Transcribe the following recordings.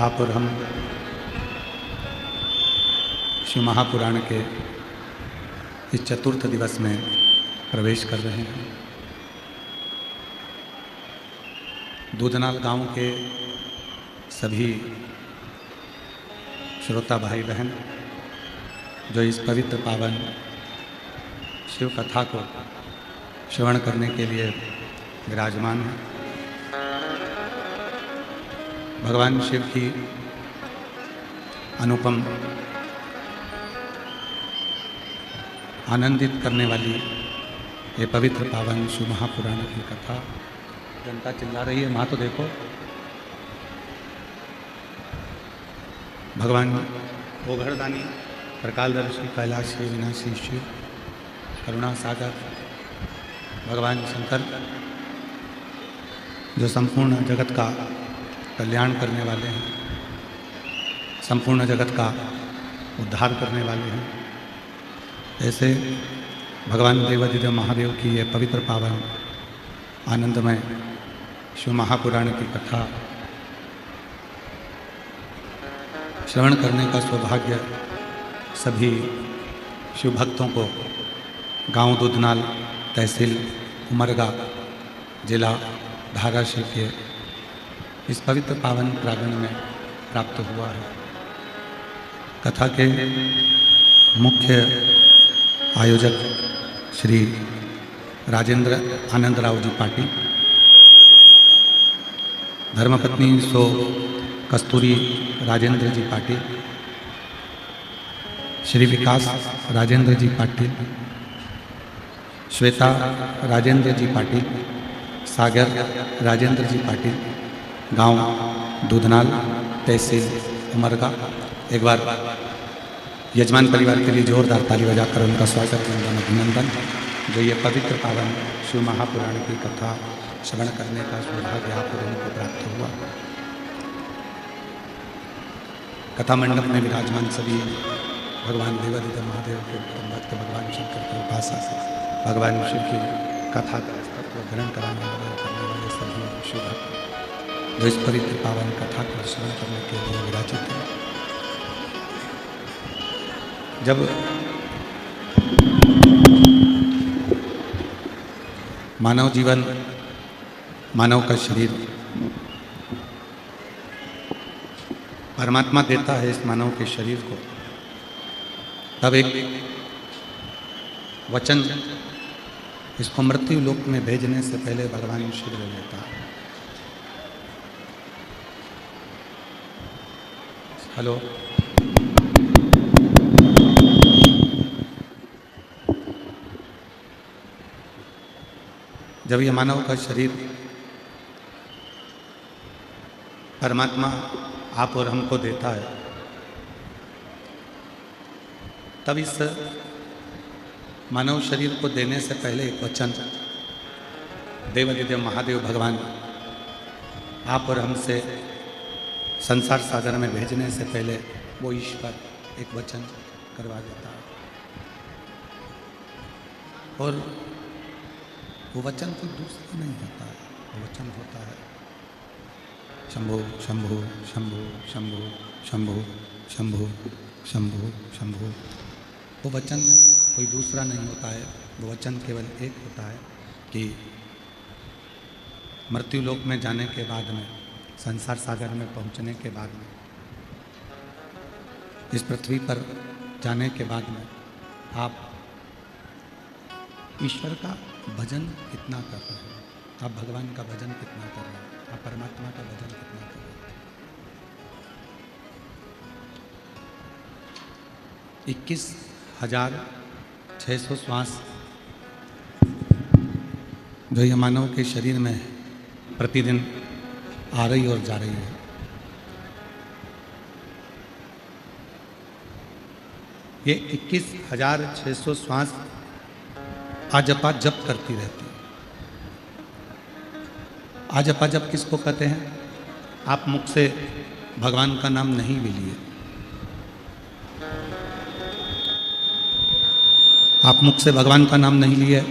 आप और हम शिव महापुराण के इस चतुर्थ दिवस में प्रवेश कर रहे हैं। दूधनाल गांव के सभी श्रोता भाई बहन जो इस पवित्र पावन शिव कथा को श्रवण करने के लिए विराजमान हैं, भगवान शिव की अनुपम आनंदित करने वाली ये पवित्र पावन शिव महापुराण की कथा। जनता चिल्ला रही है, वहाँ तो देखो। भगवान ओघड़दानी, प्रकालदर्शी, कैलाशी, विनाशी शिव, करुणा सागर भगवान शंकर जो संपूर्ण जगत का कल्याण करने वाले हैं, संपूर्ण जगत का उद्धार करने वाले हैं, ऐसे भगवान देवाधिदेव महादेव की ये पवित्र पावन आनंदमय शिव महापुराण की कथा श्रवण करने का सौभाग्य सभी शिव भक्तों को गांव दूधनाल, तहसील उमरगा, जिला धाराशिव के इस पवित्र पावन प्रांगण में प्राप्त हुआ है। कथा के मुख्य आयोजक श्री राजेंद्र आनंदराव जी पाटिल, धर्मपत्नी सो कस्तूरी राजेंद्र जी पाटिल, श्री विकास राजेंद्र जी पाटिल, श्वेता राजेंद्र जी पाटिल, सागर राजेंद्र जी पाटिल, गांव दूधनाल, तहसील उमरगा। एक बार यजमान परिवार के लिए जोरदार ताली बजाकर उनका स्वागत एवं अभिनंदन। जो ये पवित्र पावन शिव महापुराण की कथा श्रवण करने का सौभाग्य आप और उनको प्राप्त हुआ। कथा मंडप में विराजमान सभी भगवान देवाधिदेव महादेव के भक्त, भगवान शंकर के उपासक, भगवान शिव की कथा का तत्व ग्रहण कराने वाले करने वाले सभी शिव भक्त जो इस पवित्र पावन कथा को श्रवण करने के लिए विराजित हैं। जब मानव जीवन, मानव का शरीर परमात्मा देता है इस मानव के शरीर को, तब एक वचन इसको मृत्यु लोक में भेजने से पहले भगवान शिव ले लेता है। हेलो, जब ये मानव का शरीर परमात्मा आप और हमको देता है, तब इस मानव शरीर को देने से पहले एक वचन देवाधिदेव महादेव भगवान आप और हमसे संसार सागर में भेजने से पहले वो ईश्वर एक वचन करवा देता है, और वो वचन कोई दूसरा नहीं होता है। वो वचन होता है शंभो शंभो शंभो शंभो शंभो शंभो शंभो शंभो। वो वचन कोई दूसरा नहीं होता है। वो वचन केवल एक होता है कि मृत्यु लोक में जाने के बाद में, संसार सागर में पहुंचने के बाद में, इस पृथ्वी पर जाने के बाद में आप ईश्वर का भजन कितना कर रहे हैं, आप भगवान का भजन कितना कर रहे हैं, आप परमात्मा का भजन कितना कर रहे हैं। 21,600 श्वास जो ये मानव के शरीर में प्रतिदिन आ रही और जा रही है, ये 21,600 श्वास आजपा जप करती रहती है। आजपा जप किसको कहते हैं? आप मुख से भगवान का नाम नहीं भी लिए, आप मुख से भगवान का नाम नहीं लिए,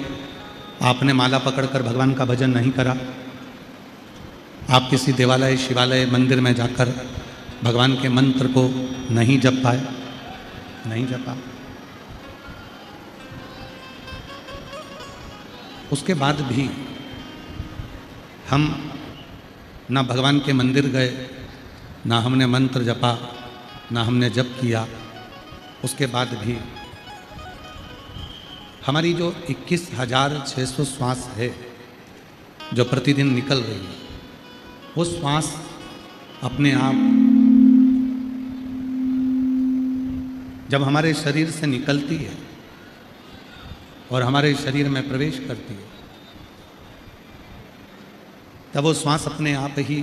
आपने माला पकड़कर भगवान का भजन नहीं करा, आप किसी देवालय, शिवालय, मंदिर में जाकर भगवान के मंत्र को नहीं जप पाए, नहीं जपा, उसके बाद भी हम ना भगवान के मंदिर गए, ना हमने मंत्र जपा, ना हमने जप किया, उसके बाद भी हमारी जो 21,600 श्वास है जो प्रतिदिन निकल रही है, वो श्वास अपने आप जब हमारे शरीर से निकलती है और हमारे शरीर में प्रवेश करती है, तब वो श्वास अपने आप ही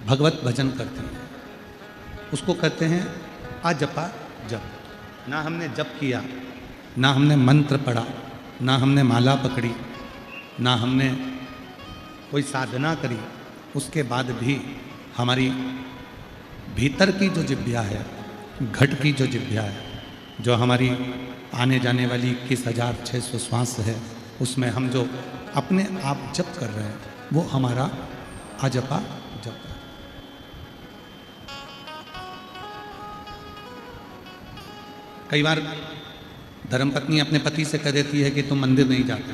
भगवत भजन करती है। उसको कहते हैं अजपा जप। ना हमने जप किया, ना हमने मंत्र पढ़ा, ना हमने माला पकड़ी, ना हमने कोई साधना करी, उसके बाद भी हमारी भीतर की जो जिह्वा है, घट की जो जिह्वा है, जो हमारी आने जाने वाली 21,600 श्वास है, उसमें हम जो अपने आप जप कर रहे हैं, वो हमारा अजपा जप है। कई बार धर्मपत्नी अपने पति से कह देती है कि तुम मंदिर नहीं जाते।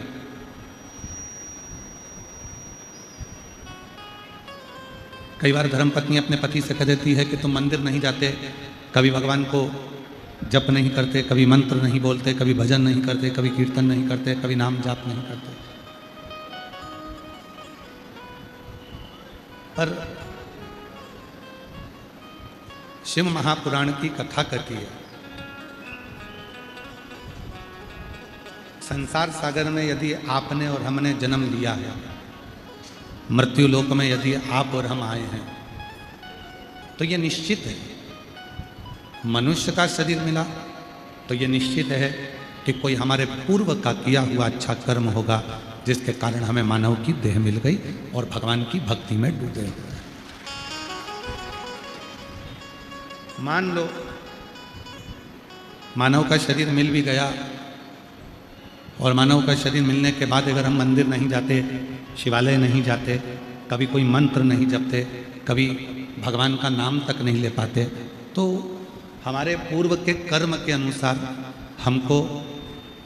कई बार धर्मपत्नी अपने पति से कह देती है कि तुम मंदिर नहीं जाते, कभी भगवान को जप नहीं करते, कभी मंत्र नहीं बोलते, कभी भजन नहीं करते, कभी कीर्तन नहीं करते, कभी नाम जाप नहीं करते। पर शिव महापुराण की कथा कहती है, संसार सागर में यदि आपने और हमने जन्म लिया है, मृत्यु लोक में यदि आप और हम आए हैं, तो ये निश्चित है, मनुष्य का शरीर मिला तो ये निश्चित है कि कोई हमारे पूर्व का किया हुआ अच्छा कर्म होगा, जिसके कारण हमें मानव की देह मिल गई और भगवान की भक्ति में डूबे। मान लो मानव का शरीर मिल भी गया, और मानव का शरीर मिलने के बाद अगर हम मंदिर नहीं जाते, शिवालय नहीं जाते, कभी कोई मंत्र नहीं जपते, कभी भगवान का नाम तक नहीं ले पाते, तो हमारे पूर्व के कर्म के अनुसार हमको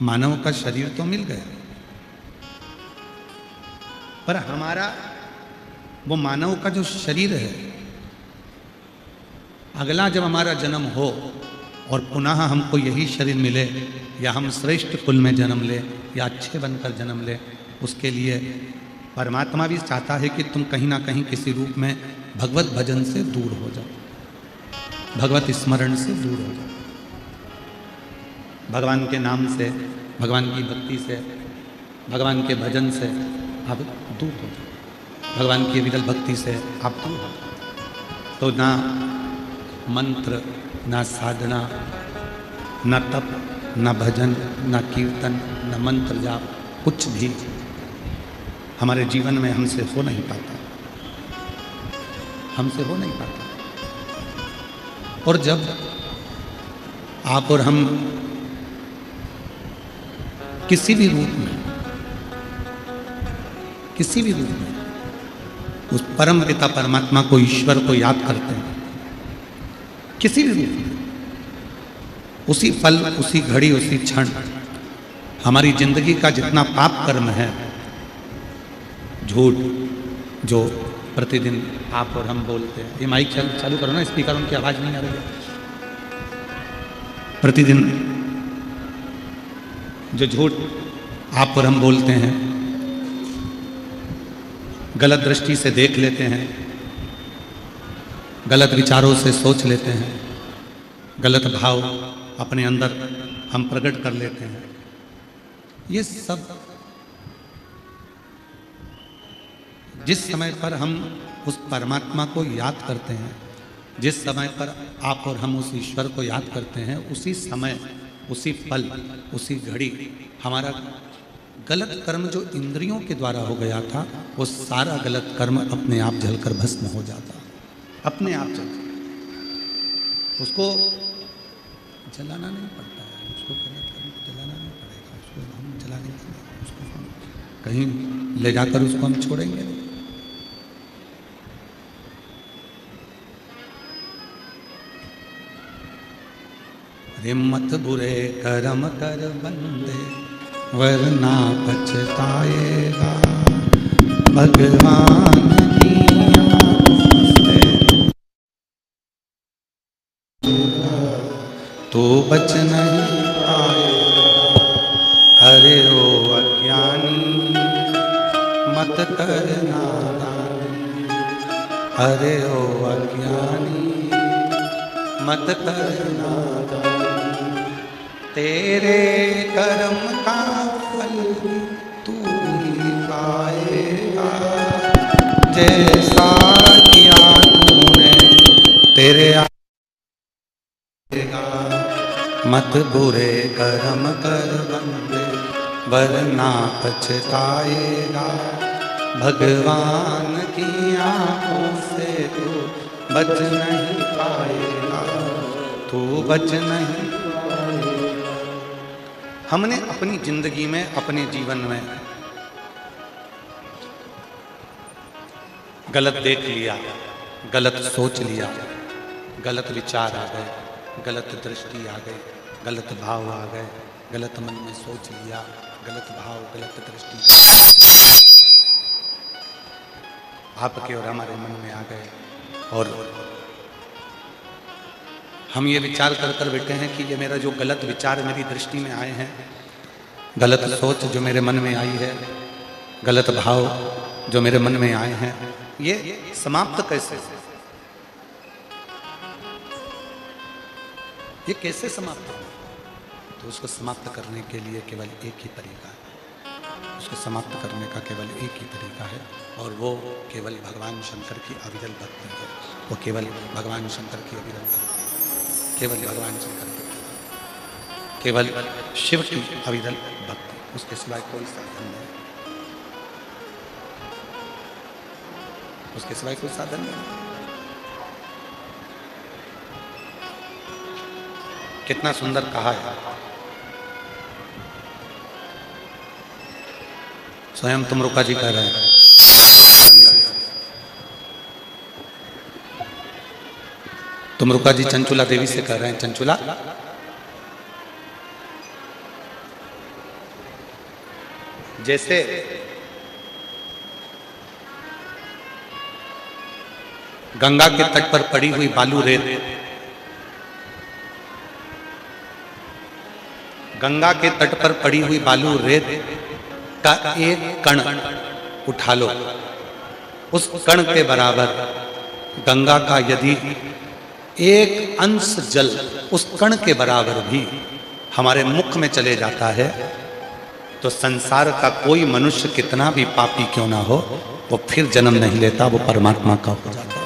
मानव का शरीर तो मिल गया, पर हमारा वो मानव का जो शरीर है, अगला जब हमारा जन्म हो और पुनः हमको यही शरीर मिले, या हम श्रेष्ठ कुल में जन्म ले, या अच्छे बनकर जन्म ले, उसके लिए परमात्मा भी चाहता है कि तुम कहीं ना कहीं किसी रूप में भगवत भजन से दूर हो जाओ, भगवत स्मरण से दूर हो जाओ, भगवान के नाम से, भगवान की भक्ति से, भगवान के भजन से आप दूर हो जाओ, भगवान की विरल भक्ति से आप दूर हो जाओ। तो ना मंत्र, ना साधना, ना तप, ना भजन, ना कीर्तन, ना मंत्र जाप, कुछ भी हमारे जीवन में हमसे हो नहीं पाता, हमसे हो नहीं पाता। और जब आप और हम किसी भी रूप में, किसी भी रूप में उस परम पिता परमात्मा को, ईश्वर को याद करते हैं, किसी भी रूप में, उसी पल, उसी घड़ी, उसी क्षण हमारी जिंदगी का जितना पाप कर्म है, झूठ जो प्रतिदिन आप और हम बोलते हैं, ये माइक चालू करो ना, स्पीकर, उनकी आवाज़ नहीं आ रही है। प्रतिदिन जो झूठ आप और हम बोलते हैं, गलत दृष्टि से देख लेते हैं, गलत विचारों से सोच लेते हैं, गलत भाव अपने अंदर हम प्रकट कर लेते हैं, ये सब जिस समय पर हम उस परमात्मा को याद करते हैं, जिस समय पर आप और हम उस ईश्वर को याद करते हैं, उसी समय, उसी पल, उसी घड़ी हमारा गलत कर्म जो इंद्रियों के द्वारा हो गया था, वो सारा गलत कर्म अपने आप जलकर भस्म हो जाता, अपने आप जलकर। उसको जलाना नहीं पड़ता है, उसको गलत कर्म को जलाना नहीं पड़ेगा, उसको हम जला नहीं पड़ेगा, उसको हम कहीं ले जाकर उसको हम छोड़ेंगे नहीं। हिम्मत बुरे कर्म कर बंदे वरना पछताएगा भगवान की आंखों से तो बच नहीं पाएगा। अरे ओ अज्ञानी मत करना दानी, अरे ओ अज्ञानी मत करना दानी, तेरे कर्म का फल तू ही पाएगा, जैसा किया तूने तेरे आएगा। मत बुरे कर्म कर बंदे वरना पछताएगा, भगवान की आंखों से तू बच नहीं पाएगा, तू बच नहीं पाएगा। हमने अपनी जिंदगी में, अपने जीवन में गलत देख लिया, गलत सोच लिया, गलत विचार आ गए, गलत दृष्टि आ गई, गलत भाव आ गए, गलत मन में सोच लिया, गलत भाव, गलत दृष्टि आपके और हमारे मन में आ गए, और हम ये विचार कर कर बैठे हैं कि ये मेरा जो गलत विचार मेरी दृष्टि में आए हैं, गलत सोच जो मेरे मन में आई है, गलत भाव जो मेरे मन में आए हैं, ये समाप्त कैसे, ये कैसे समाप्त हो? तो उसको समाप्त करने के लिए केवल एक ही तरीका है, उसको समाप्त करने का केवल एक ही तरीका है, और वो केवल भगवान शंकर की अविरल भक्ति है। वो केवल भगवान शंकर की अविरल भक्ति, केवल भगवान शंकर की, केवल शिव की अविरल भक्ति, उसके सिवाय कोई साधन नहीं, उसके सिवाय कोई साधन नहीं। कितना सुंदर कहा है, स्वयं तुमरुका जी कह रहे हैं, तुमरुका जी चंचुला देवी से कह रहे हैं, चंचुला जैसे गंगा के तट पर पड़ी हुई बालू रेत, गंगा के तट पर पड़ी हुई बालू रेत का एक कण उठा लो, उस कण के बराबर गंगा का यदि एक अंश जल उस कण के बराबर भी हमारे मुख में चले जाता है, तो संसार का कोई मनुष्य कितना भी पापी क्यों ना हो, वो फिर जन्म नहीं लेता, वो परमात्मा का हो जाता है।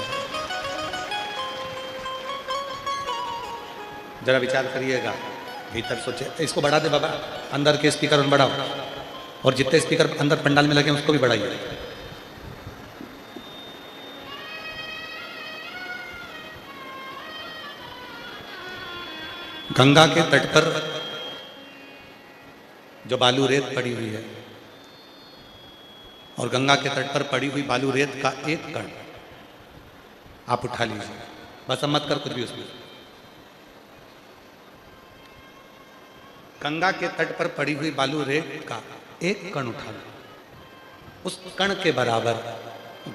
जरा विचार करिएगा, भीतर सोचे, इसको बढ़ा दे बाबा, अंदर के स्पीकर बढ़ाओ, और जितने स्पीकर अंदर पंडाल में लगे उसको भी बढ़ाइए। गंगा के तट पर जो बालू रेत पड़ी हुई है, और गंगा के तट पर पड़ी हुई बालू रेत का एक कण आप उठा लीजिए, बस अब मत कर कुछ भी उसमें। गंगा के तट पर पड़ी हुई बालू रेत का एक कण उठा लो, उस कण के बराबर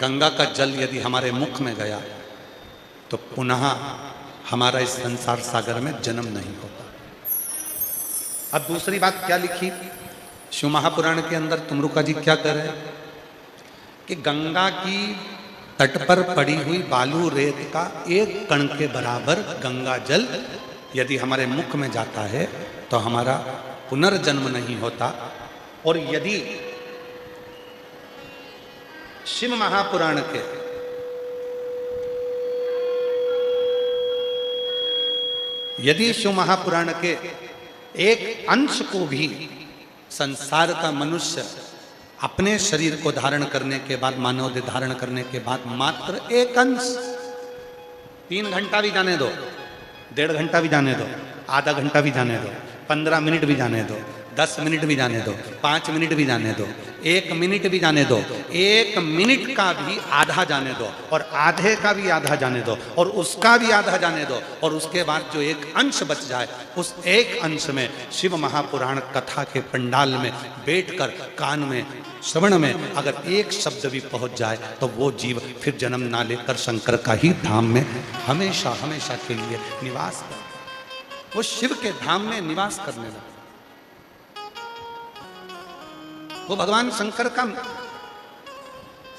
गंगा का जल यदि हमारे मुख में गया, तो पुनः हमारा इस संसार सागर में जन्म नहीं होता। अब दूसरी बात क्या लिखी शिव महापुराण के अंदर, तुमरुका जी क्या कह रहे हैं कि गंगा की तट पर पड़ी हुई बालू रेत का एक कण के बराबर गंगा जल यदि हमारे मुख में जाता है तो हमारा पुनर्जन्म नहीं होता। और यदि शिव महापुराण के शिव महापुराण के एक अंश को भी संसार का मनुष्य अपने शरीर को धारण करने के बाद, मानव देह धारण करने के बाद, मात्र एक अंश, 3 घंटा भी जाने दो, 1.5 घंटा भी जाने दो, आधा घंटा भी जाने दो, 15 मिनट भी जाने दो, 10 मिनट भी जाने दो, 5 मिनट भी जाने दो, 1 मिनट भी जाने दो, 1 मिनट का भी आधा जाने दो, और आधे का भी आधा जाने दो, और उसका भी आधा जाने दो, और उसके बाद जो एक अंश बच जाए, उस एक अंश में शिव महापुराण कथा के पंडाल में बैठकर कान में श्रवण में अगर एक शब्द भी पहुंच जाए तो वो जीव फिर जन्म ना लेकर शंकर का ही धाम में हमेशा हमेशा के लिए निवास कर, वो शिव के धाम में निवास करने लगा। वो भगवान शंकर का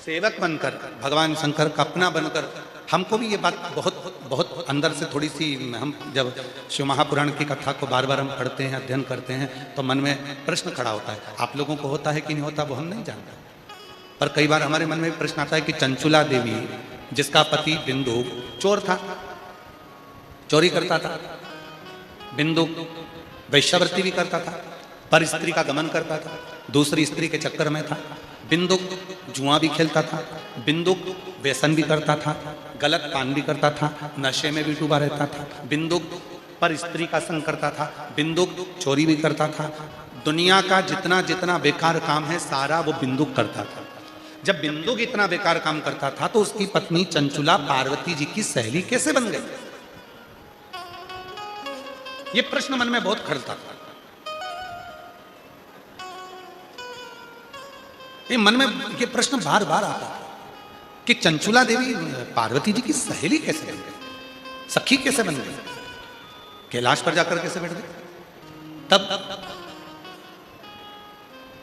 सेवक बनकर, भगवान शंकर का अपना बनकर, हमको भी ये बात बहुत बहुत अंदर से थोड़ी सी, हम जब शिव महापुराण की कथा को बार बार हम पढ़ते हैं, अध्ययन करते हैं, तो मन में प्रश्न खड़ा होता है। आप लोगों को होता है कि नहीं होता वो हम नहीं जानते, पर कई बार हमारे मन में प्रश्न आता है कि चंचुला देवी जिसका पति बिंदु चोर था, चोरी करता था, बिंदु वैश्यावृत्ति भी करता था, पर स्त्री का गमन करता था, दूसरी स्त्री के चक्कर में था, बिंदुक जुआ भी खेलता था, बिंदुक व्यसन भी करता था, गलत पान भी करता था, नशे में भी डूबा रहता था, बिंदुक पर स्त्री का संग करता था, बिंदुक चोरी भी करता था, दुनिया का जितना जितना बेकार काम है सारा वो बिंदुक करता था। जब बिंदुक इतना बेकार काम करता था तो उसकी पत्नी चंचुला पार्वती जी की सहेली कैसे बन गई? ये प्रश्न मन में बहुत खड़ता था। ये मन में ये प्रश्न बार बार आता है कि चंचुला देवी पार्वती जी की सहेली कैसे बन गई, सखी कैसे बन गई, कैलाश पर जाकर कैसे बैठ गई? तब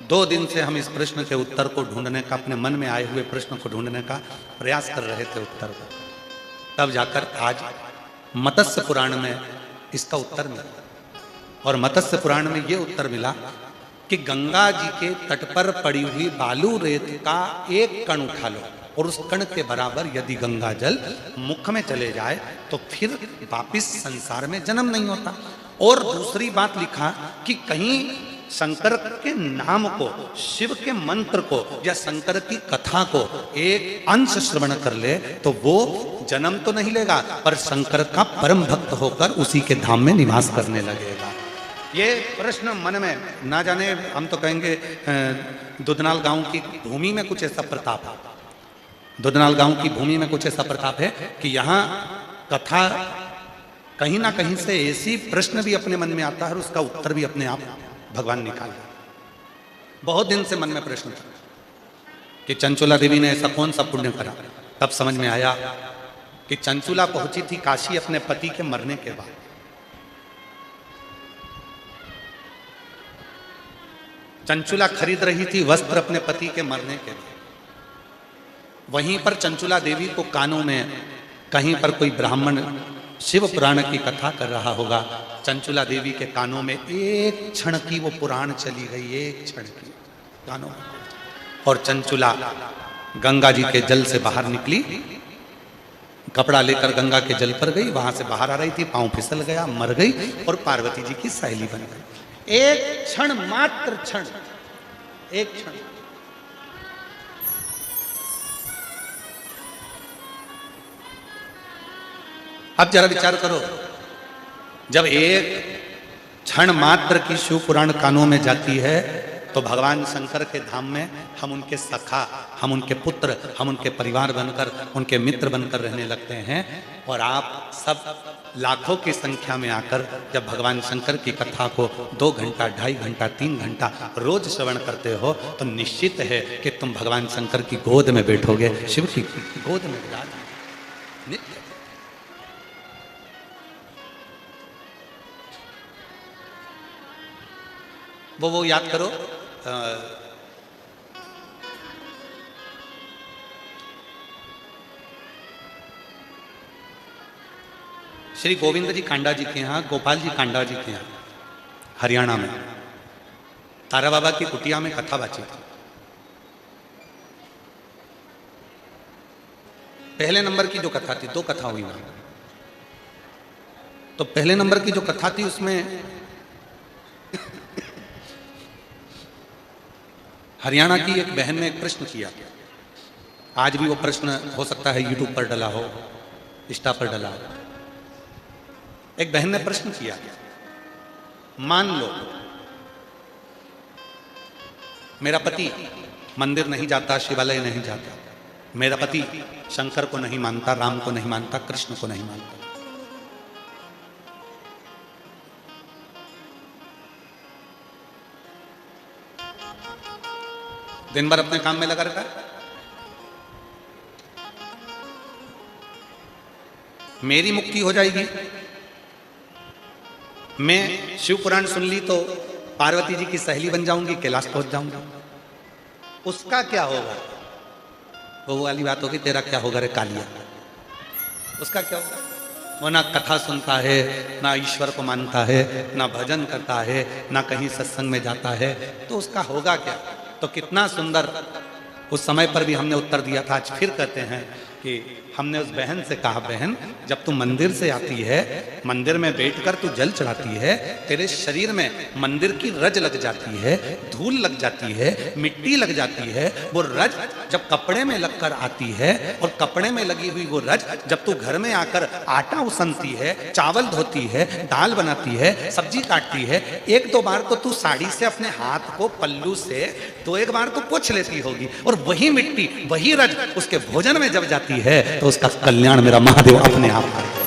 2 दिन से हम इस प्रश्न के उत्तर को ढूंढने का, अपने मन में आए हुए प्रश्न को ढूंढने का प्रयास कर रहे थे उत्तर का। तब जाकर आज मत्स्य पुराण में इसका उत्तर मिला, और मत्स्य पुराण में यह उत्तर मिला कि गंगा जी के तट पर पड़ी हुई बालू रेत का एक कण उठा लो, और उस कण के बराबर यदि गंगा जल मुख में चले जाए तो फिर वापिस संसार में जन्म नहीं होता। और दूसरी बात लिखा कि कहीं शंकर के नाम को, शिव के मंत्र को या शंकर की कथा को एक अंश श्रवण कर ले तो वो जन्म तो नहीं लेगा, पर शंकर का परम भक्त होकर उसी के धाम में निवास करने लगेगा। ये प्रश्न मन में, ना जाने हम तो कहेंगे दुधनाल गांव की भूमि में कुछ ऐसा प्रताप है, दुधनाल गांव की भूमि में कुछ ऐसा प्रताप है कि यहाँ कथा कहीं ना कहीं से ऐसी प्रश्न भी अपने मन में आता है और उसका उत्तर भी अपने आप भगवान निकाल। बहुत दिन से मन में प्रश्न था कि चंचुला देवी ने ऐसा कौन सा पुण्य करा। तब समझ में आया कि चंचुला पहुंची थी काशी अपने पति के मरने के बाद। चंचुला खरीद रही थी वस्त्र अपने पति के मरने के बाद। वहीं पर चंचुला देवी को कानों में कहीं पर कोई ब्राह्मण शिव पुराण की कथा कर रहा होगा, चंचुला देवी के कानों में एक क्षण की वो पुराण चली गई, एक क्षण की कानों में। और चंचुला गंगा जी के जल से बाहर निकली, कपड़ा लेकर गंगा के जल पर गई, वहां से बाहर आ रही थी, पांव फिसल गया, मर गई और पार्वती जी की सहेली बन गई। एक क्षण, मात्र क्षण, एक क्षण। अब जरा विचार करो, जब एक क्षण मात्र की शिव पुराण कानों में जाती है तो भगवान शंकर के धाम में हम उनके सखा, हम उनके पुत्र, हम उनके परिवार बनकर, उनके मित्र बनकर रहने लगते हैं। और आप सब लाखों की संख्या में आकर जब भगवान शंकर की कथा को 2 घंटा, 2.5 घंटा, 3 घंटा रोज श्रवण करते हो तो निश्चित है कि तुम भगवान शंकर की गोद में बैठोगे, शिव की गोद में नित्य। वो याद करो, श्री गोविंद जी कांडा जी के यहाँ, गोपाल जी कांडा जी के यहाँ हरियाणा में तारा बाबा की कुटिया में कथा बाची थी। पहले नंबर की जो कथा थी, 2 कथा हुई वहां। तो पहले नंबर की जो कथा थी उसमें हरियाणा की एक बहन ने एक प्रश्न किया। आज भी वो प्रश्न हो सकता है यूट्यूब पर डला हो, इंस्टा पर डला हो। एक बहन ने प्रश्न किया, मान लो मेरा पति मंदिर नहीं जाता, शिवालय नहीं जाता, मेरा पति शंकर को नहीं मानता, राम को नहीं मानता, कृष्ण को नहीं मानता। दिन भर अपने काम में लगा रहता है। मेरी मुक्ति हो जाएगी, मैं शिव पुराण सुन ली तो पार्वती जी की सहेली बन जाऊंगी, कैलाश पहुंच जाऊंगा। उसका क्या होगा? वो वाली बात होगी, तेरा क्या होगा रे कालिया। उसका क्या होगा? वो ना कथा सुनता है, ना ईश्वर को मानता है, ना भजन करता है, ना कहीं सत्संग में जाता है, तो उसका होगा क्या? तो कितना सुंदर उस समय पर भी हमने उत्तर दिया था। आज फिर कहते हैं कि हमने उस बहन से कहा, बहन जब तू मंदिर से आती है, मंदिर में बैठकर तू जल चढ़ाती है, तेरे शरीर में मंदिर की रज लग जाती है, धूल लग जाती है, मिट्टी लग जाती है। वो रज जब कपड़े में लगकर आती है, और कपड़े में लगी हुई वो रज जब तू घर में आकर आटा उसनती है, चावल धोती है, दाल बनाती है, सब्जी काटती है, एक दो बार तो तू साड़ी से अपने हाथ को पल्लू से तो एक बार तो पोंछ लेती होगी, और वही मिट्टी वही रज उसके भोजन में जब जाती है तो उसका कल्याण मेरा महादेव अपने आप कर देता।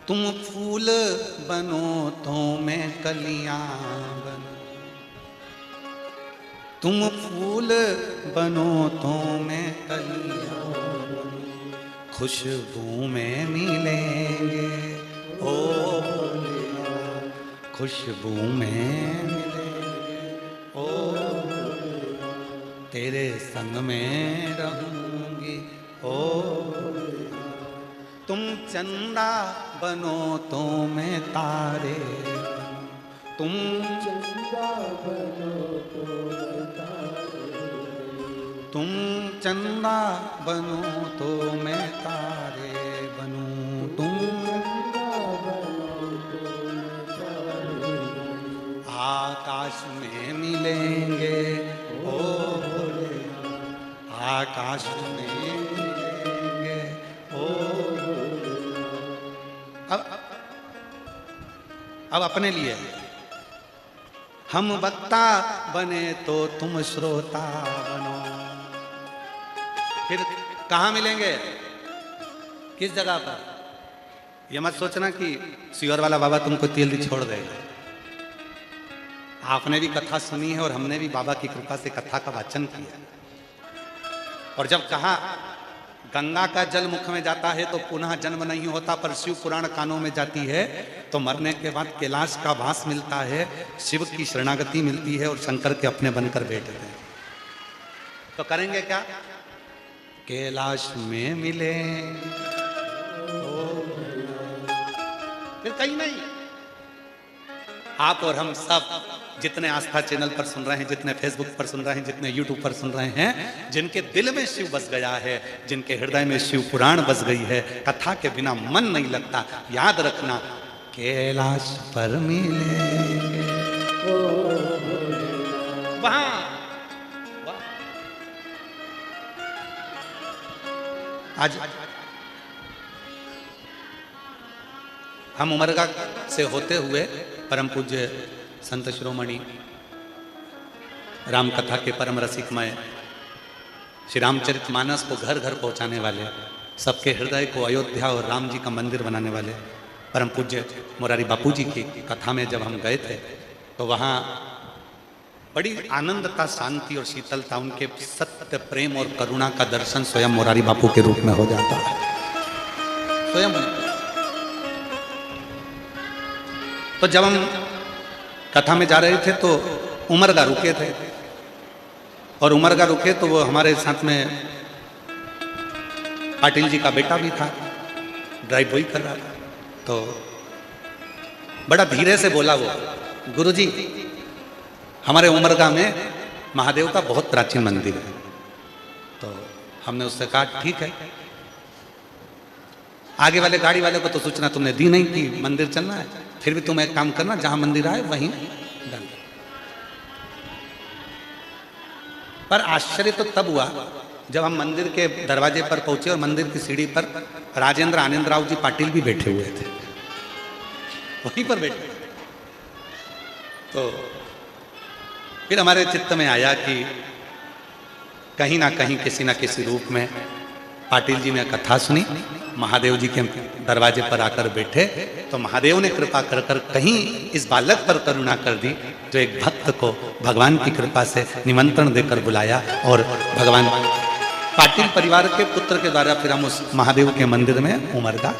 तुम फूल बनो तो मैं कलियां बनूं, तुम फूल बनो तो मैं कलियां बनूं, खुशबू में मिलेंगे ओ खुशबू में मिलेंगे ओ, तेरे संग में रहूंगी ओ। तुम चंदा बनो तो मैं तारे, तुम चंदा बनो तो मैं तारे, तुम चंदा बनो तो मैं तारे बनूं, तुम चंदा बनो तो मैं तारे, आकाश में मिलेंगे ओ भोले, आकाश में मिलेंगे ओ। अब अपने लिए हम वक्ता बने तो तुम श्रोता बनो। फिर कहाँ मिलेंगे, किस जगह पर? ये मत सोचना कि सियोर वाला बाबा तुमको तेल दी छोड़ देगा। आपने भी कथा सुनी है और हमने भी बाबा की कृपा से कथा का वाचन किया, और जब कहा गंगा का जल मुख में जाता है तो पुनः जन्म नहीं होता, पर शिव पुराण कानों में जाती है तो मरने के बाद कैलाश का वास मिलता है, शिव की शरणागति मिलती है, और शंकर के अपने बनकर बैठते हैं। तो करेंगे क्या? कैलाश में मिले फिर कहीं नहीं। आप और हम सब जितने आस्था चैनल पर सुन रहे हैं, जितने फेसबुक पर सुन रहे हैं, जितने यूट्यूब पर सुन रहे हैं, जिनके दिल में शिव बस गया है, जिनके हृदय में शिव पुराण बस गई है, कथा के बिना मन नहीं लगता, याद रखना कैलाश पर मिलेंगे वहां। आज हम उमरगा से होते हुए परम पूज्य संत शिरोमणि राम कथा के परम रसिकमय श्री रामचरितमानस को घर घर पहुंचाने वाले, सबके हृदय को अयोध्या और राम जी का मंदिर बनाने वाले परम पूज्य मोरारी बापू जी की कथा में जब हम गए थे तो वहाँ बड़ी आनंदता, शांति और शीतलता, उनके सत्य, प्रेम और करुणा का दर्शन स्वयं मोरारी बापू के रूप में हो जाता है। स्वयं तो जब हम कथा में जा रहे थे तो उमरगा रुके थे, और उमरगा रुके तो वो हमारे साथ में पाटिल जी का बेटा भी था, ड्राइव वही कर रहा था। तो बड़ा धीरे से बोला वो, गुरुजी हमारे उमरगा में महादेव का बहुत प्राचीन मंदिर है। तो हमने उससे कहा ठीक है। आगे वाले गाड़ी वाले को तो सूचना तुमने दी नहीं कि मंदिर चलना है, फिर भी तुम एक काम करना, जहां मंदिर आए वहीं दंड। पर आश्चर्य तो तब हुआ जब हम मंदिर के दरवाजे पर पहुंचे और मंदिर की सीढ़ी पर राजेंद्र आनंदराव जी पाटिल भी बैठे हुए थे, वहीं पर बैठे। तो फिर हमारे चित्त में आया कि कहीं ना कहीं किसी ना किसी रूप में पाटिल जी ने कथा सुनी, महादेव जी के दरवाजे पर आकर बैठे, तो महादेव ने कृपा कर कर कहीं इस बालक पर करुणा कर दी, जो एक भक्त को भगवान की कृपा से निमंत्रण देकर बुलाया। और भगवान पाटिल परिवार के पुत्र के द्वारा फिर हम उस महादेव के मंदिर में उमरगा।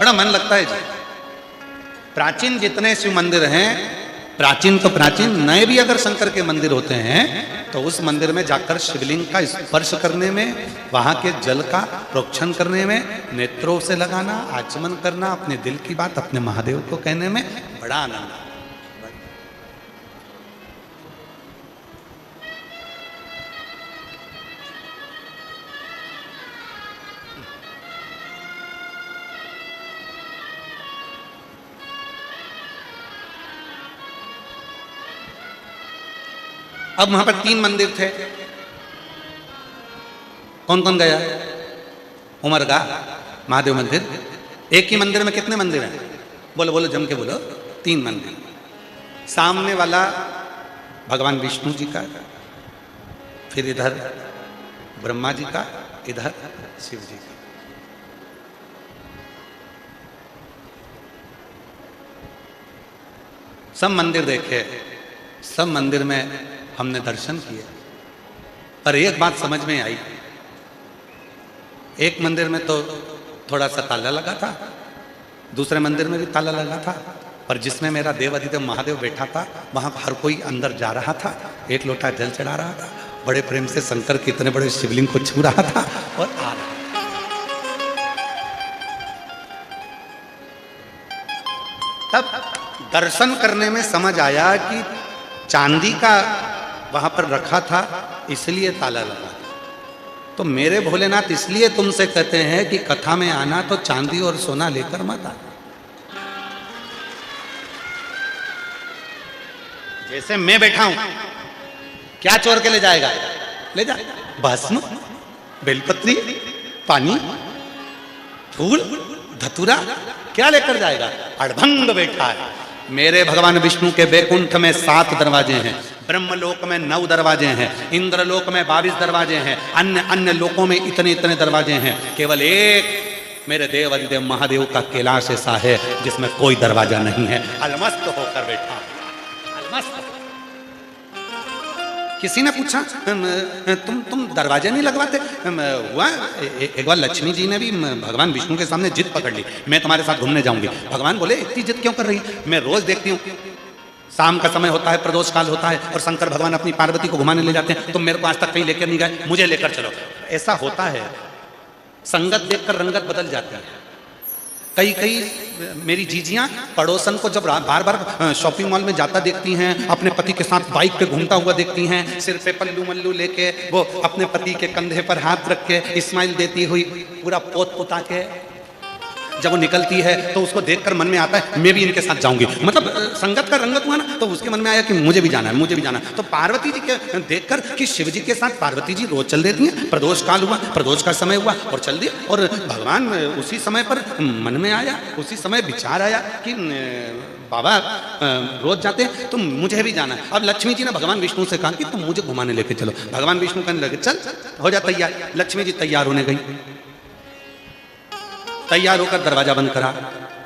बड़ा मन लगता है जी। प्राचीन जितने शिव मंदिर हैं, प्राचीन तो प्राचीन, नए भी अगर शंकर के मंदिर होते हैं तो उस मंदिर में जाकर शिवलिंग का स्पर्श करने में, वहां के जल का प्रोक्षण करने में, नेत्रों से लगाना, आचमन करना, अपने दिल की बात अपने महादेव को कहने में बड़ा आनंद है। अब वहां पर 3 मंदिर थे। कौन कौन गया? उमरगा महादेव मंदिर। एक ही मंदिर में कितने मंदिर हैं? बोलो बोलो, जम के बोलो। 3 मंदिर। सामने वाला भगवान विष्णु जी का, फिर इधर ब्रह्मा जी का, इधर शिव जी का। सब मंदिर देखे, सब मंदिर में हमने दर्शन किए, पर एक बात समझ में आई। एक मंदिर में तो थोड़ा सा ताला लगा था, दूसरे मंदिर में भी ताला लगा था, पर जिसमें मेरा देव अधिदेव महादेव बैठा था वहां हर कोई अंदर जा रहा था, एक लोटा जल चढ़ा रहा था, बड़े प्रेम से शंकर के इतने बड़े शिवलिंग को छू रहा था और आ रहा। तब दर्शन करने में समझ आया कि चांदी का वहां पर रखा था, इसलिए ताला लगा। तो मेरे भोलेनाथ इसलिए तुमसे कहते हैं कि कथा में आना तो चांदी और सोना लेकर मत आना। जैसे मैं बैठा हूं, क्या चोर के ले जाएगा? ले जा भस्म, बेलपत्री, पानी, फूल, धतूरा, क्या लेकर जाएगा? अड़भंग बैठा है। मेरे भगवान विष्णु के बैकुंठ में 7 दरवाजे हैं, ब्रह्मलोक में 9 दरवाजे हैं, इंद्रलोक में 22 दरवाजे हैं, अन्य अन्य लोकों में इतने इतने दरवाजे हैं। केवल एक मेरे देव अधिदेव महादेव का कैलाश ऐसा है जिसमें कोई दरवाजा नहीं है। अलमस्त होकर बैठा, अलमस्त। किसी ने पूछा तुम दरवाजे नहीं लगवाते? हुआ एक बार लक्ष्मी जी ने भी भगवान विष्णु के सामने जिद पकड़ ली, मैं तुम्हारे साथ घूमने जाऊंगी। भगवान बोले इतनी जिद क्यों कर रही? मैं रोज देखती हूँ, शाम का समय होता है, प्रदोष काल होता है, और शंकर भगवान अपनी पार्वती को घुमाने ले जाते हैं। तुम मेरे को आज तक कहीं लेकर नहीं गए, मुझे लेकर चलो। ऐसा होता है, संगत देखकर रंगत बदल जाते हैं। कई कई मेरी जीजियां पड़ोसन को जब बार बार शॉपिंग मॉल में जाता देखती हैं, अपने पति के साथ बाइक पे घूमता हुआ देखती हैं, सिर पे पल्लू मल्लू लेके, वो अपने पति के कंधे पर हाथ रख के स्माइल देती हुई, पूरा पोत पोता के जब वो निकलती है तो उसको देखकर मन में आता है मैं भी इनके साथ जाऊंगी। मतलब संगत का रंगत हुआ ना, तो उसके मन में आया कि मुझे भी जाना है, मुझे भी जाना है। तो पार्वती जी के देखकर कि शिव जी के साथ पार्वती जी रोज चल देती हैं। प्रदोष काल हुआ, प्रदोष का समय हुआ और चल दिया, और भगवान उसी समय पर मन में आया, उसी समय विचार आया कि बाबा रोज जाते हैं तो मुझे भी जाना है। अब लक्ष्मी जी ने भगवान विष्णु से कहा कि तुम मुझे घुमाने लेके चलो। भगवान विष्णु कहने लगे चल हो जा तैयार। लक्ष्मी जी तैयार होने गई, तैयार होकर दरवाजा बंद करा,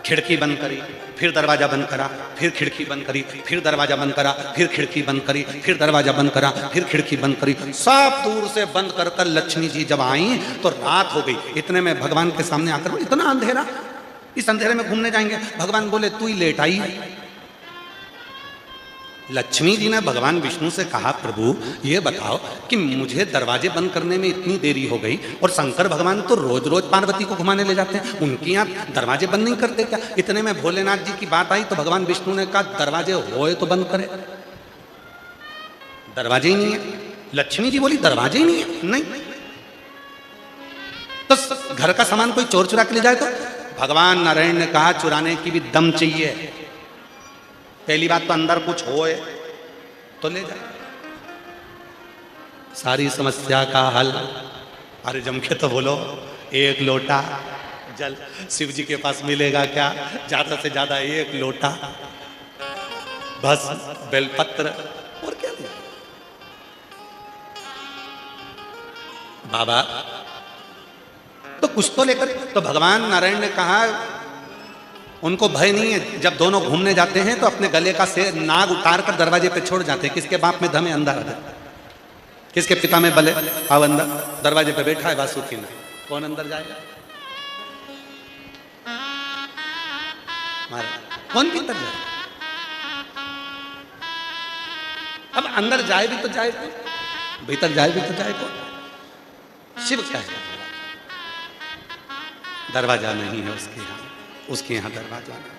खिड़की बंद करी, फिर दरवाजा बंद करा, फिर खिड़की बंद करी, फिर दरवाजा बंद करा, फिर खिड़की बंद करी, फिर दरवाजा बंद करा, फिर खिड़की बंद करी। सब दूर से बंद कर कर लक्ष्मी जी जब आई तो रात हो गई। इतने में भगवान के सामने आकर इतना अंधेरा, इस अंधेरे में घूमने जाएंगे? भगवान बोले तू ही लेट आई। लक्ष्मी जी ने भगवान विष्णु से कहा प्रभु ये बताओ कि मुझे दरवाजे बंद करने में इतनी देरी हो गई, और शंकर भगवान तो रोज रोज पार्वती को घुमाने ले जाते हैं, उनकी यहाँ दरवाजे बंद नहीं करते क्या? इतने में भोलेनाथ जी की बात आई तो भगवान विष्णु ने कहा दरवाजे होए तो बंद करे, दरवाजे ही नहीं है। लक्ष्मी जी बोली दरवाजे ही नहीं है। नहीं तो घर का सामान कोई चोर चुरा के ले जाए तो? भगवान नारायण ने कहा चुराने की भी दम चाहिए। पहली बात तो अंदर कुछ होए तो ले जा, सारी समस्या का हल। अरे जम के तो बोलो, एक लोटा जल शिव जी के पास मिलेगा क्या? ज्यादा से ज्यादा एक लोटा, बस बेलपत्र, और क्या दिया बाबा? तो कुछ तो लेकर। तो भगवान नारायण ने कहा उनको भय नहीं है, जब दोनों घूमने जाते हैं तो अपने गले का से नाग उतार कर दरवाजे पे छोड़ जाते हैं। किसके बाप में धम है, अंदर आ जाए, किसके पिता में बल है, आओ अंदर। दरवाजे पे बैठा है वासुकी में, कौन अंदर जाएगा? कौन भीतर जाए? अब अंदर जाए भी तो जाए कौन, भीतर जाए भी तो जाए कौन? शिव क्या है? दरवाजा नहीं है उसके यहां, उसके यहां दरवाजा नहीं,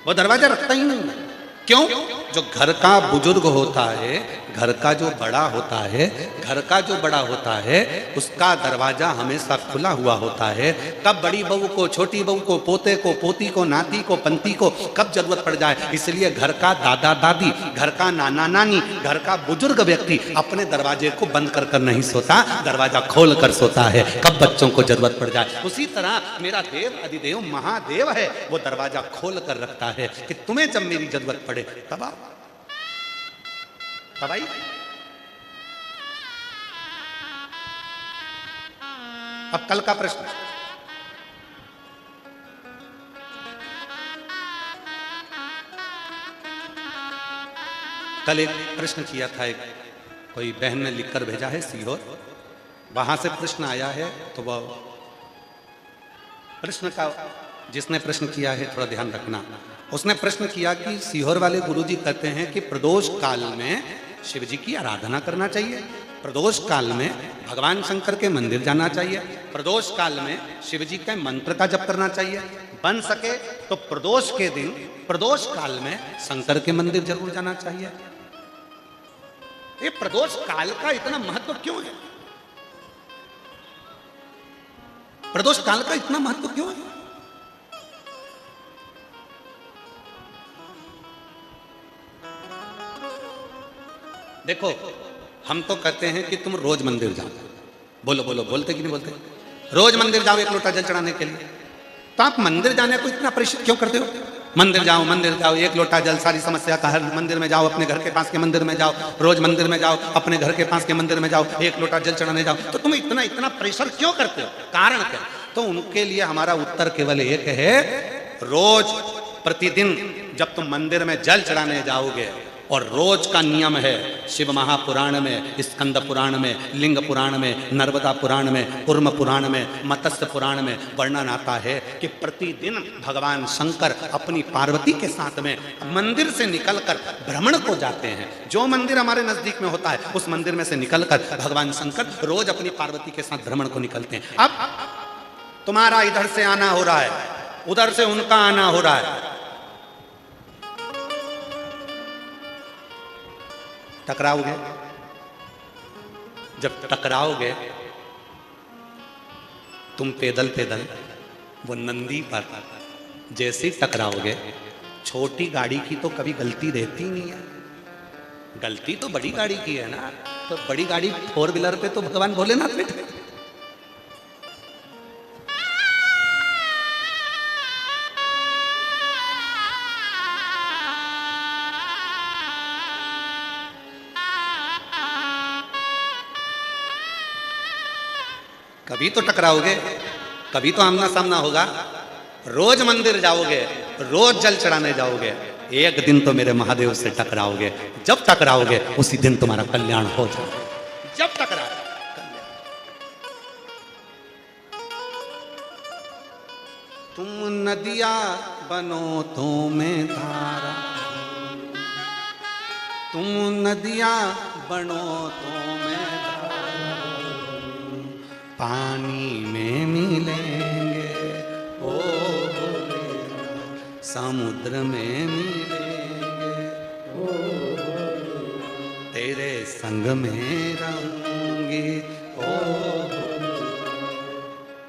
वो दरवाजा रखता ही नहीं है। क्यों? जो घर का बुजुर्ग होता है, घर का जो बड़ा होता है, घर का जो बड़ा होता है, उसका दरवाजा हमेशा खुला हुआ होता है। कब बड़ी बहू को, छोटी बहू को, पोते को, पोती को, नाती को, पंती को कब जरूरत पड़ जाए, इसलिए घर का दादा दादी, घर का नाना नानी, घर का बुजुर्ग व्यक्ति अपने दरवाजे को बंद कर कर नहीं सोता, दरवाजा खोल कर सोता है, कब बच्चों को जरूरत पड़ जाए। उसी तरह मेरा देव अधिदेव महादेव है, वो दरवाजा खोल कर रखता है कि तुम्हें जब मेरी जरूरत पड़े तब आओ, तब आई। अब कल का प्रश्न, कल एक प्रश्न किया था, एक कोई बहन ने लिखकर भेजा है सीहोर, वहां से प्रश्न आया है। तो वह प्रश्न का, जिसने प्रश्न किया है थोड़ा ध्यान रखना, उसने प्रश्न किया कि सीहोर वाले गुरुजी कहते हैं कि प्रदोष काल में शिव जी की आराधना करना चाहिए, प्रदोष काल में भगवान शंकर के मंदिर जाना चाहिए, प्रदोष काल में शिव जी के मंत्र का जप करना चाहिए, बन सके तो प्रदोष के दिन, प्रदोष काल में शंकर के मंदिर जरूर जाना चाहिए। ये प्रदोष काल का इतना महत्व क्यों है? प्रदोष काल का इतना महत्व क्यों है? देखो, हम तो कहते हैं कि तुम रोज मंदिर जाओ। बोलो बोलो, बोलते कि नहीं बोलते? रोज मंदिर जाओ एक लोटा जल चढ़ाने के लिए। तो आप मंदिर जाने को इतना प्रेषित क्यों करते हो? मंदिर जाओ, एक लोटा जल, सारी समस्या का हल। मंदिर में जाओ, अपने घर के पास के मंदिर में जाओ, रोज मंदिर में जाओ, अपने घर के पास के मंदिर में जाओ, एक लोटा जल चढ़ाने जाओ। तो तुम इतना इतना प्रेशर क्यों करते हो? कारण क्या? तो उनके लिए हमारा उत्तर केवल एक है, रोज प्रतिदिन जब तुम मंदिर में जल चढ़ाने जाओगे, और रोज का नियम है, शिव महापुराण में, स्कंद पुराण में, लिंग पुराण में, नर्मदा पुराण में, कूर्म पुराण में, मत्स्य पुराण में वर्णन आता है कि प्रतिदिन भगवान शंकर अपनी पार्वती के साथ में मंदिर से निकलकर भ्रमण को जाते हैं। जो मंदिर हमारे नजदीक में होता है उस मंदिर में से निकलकर भगवान शंकर रोज अपनी पार्वती के साथ भ्रमण को निकलते हैं। अब तुम्हारा इधर से आना हो रहा है, उधर से उनका आना हो रहा है, टकराओगे। जब टकराओगे तुम पैदल पैदल, वो नंदी पर जैसे ही टकराओगे, छोटी गाड़ी की तो कभी गलती रहती नहीं है, गलती तो बड़ी गाड़ी की है ना। तो बड़ी गाड़ी फोर व्हीलर पे तो भगवान भोलेनाथ बैठे। कभी तो टकराओगे, कभी तो आमना सामना होगा। रोज मंदिर जाओगे, रोज जल चढ़ाने जाओगे, एक दिन तो मेरे महादेव से टकराओगे। जब टकराओगे उसी दिन तुम्हारा कल्याण हो जाएगा। जब टकराओ तुम नदिया बनो तो मैं धारा, तुम नदिया बनो तो मैं पानी में मिलेंगे, ओ समुद्र में मिलेंगे, ओ तेरे संग में रहूंगी, ओ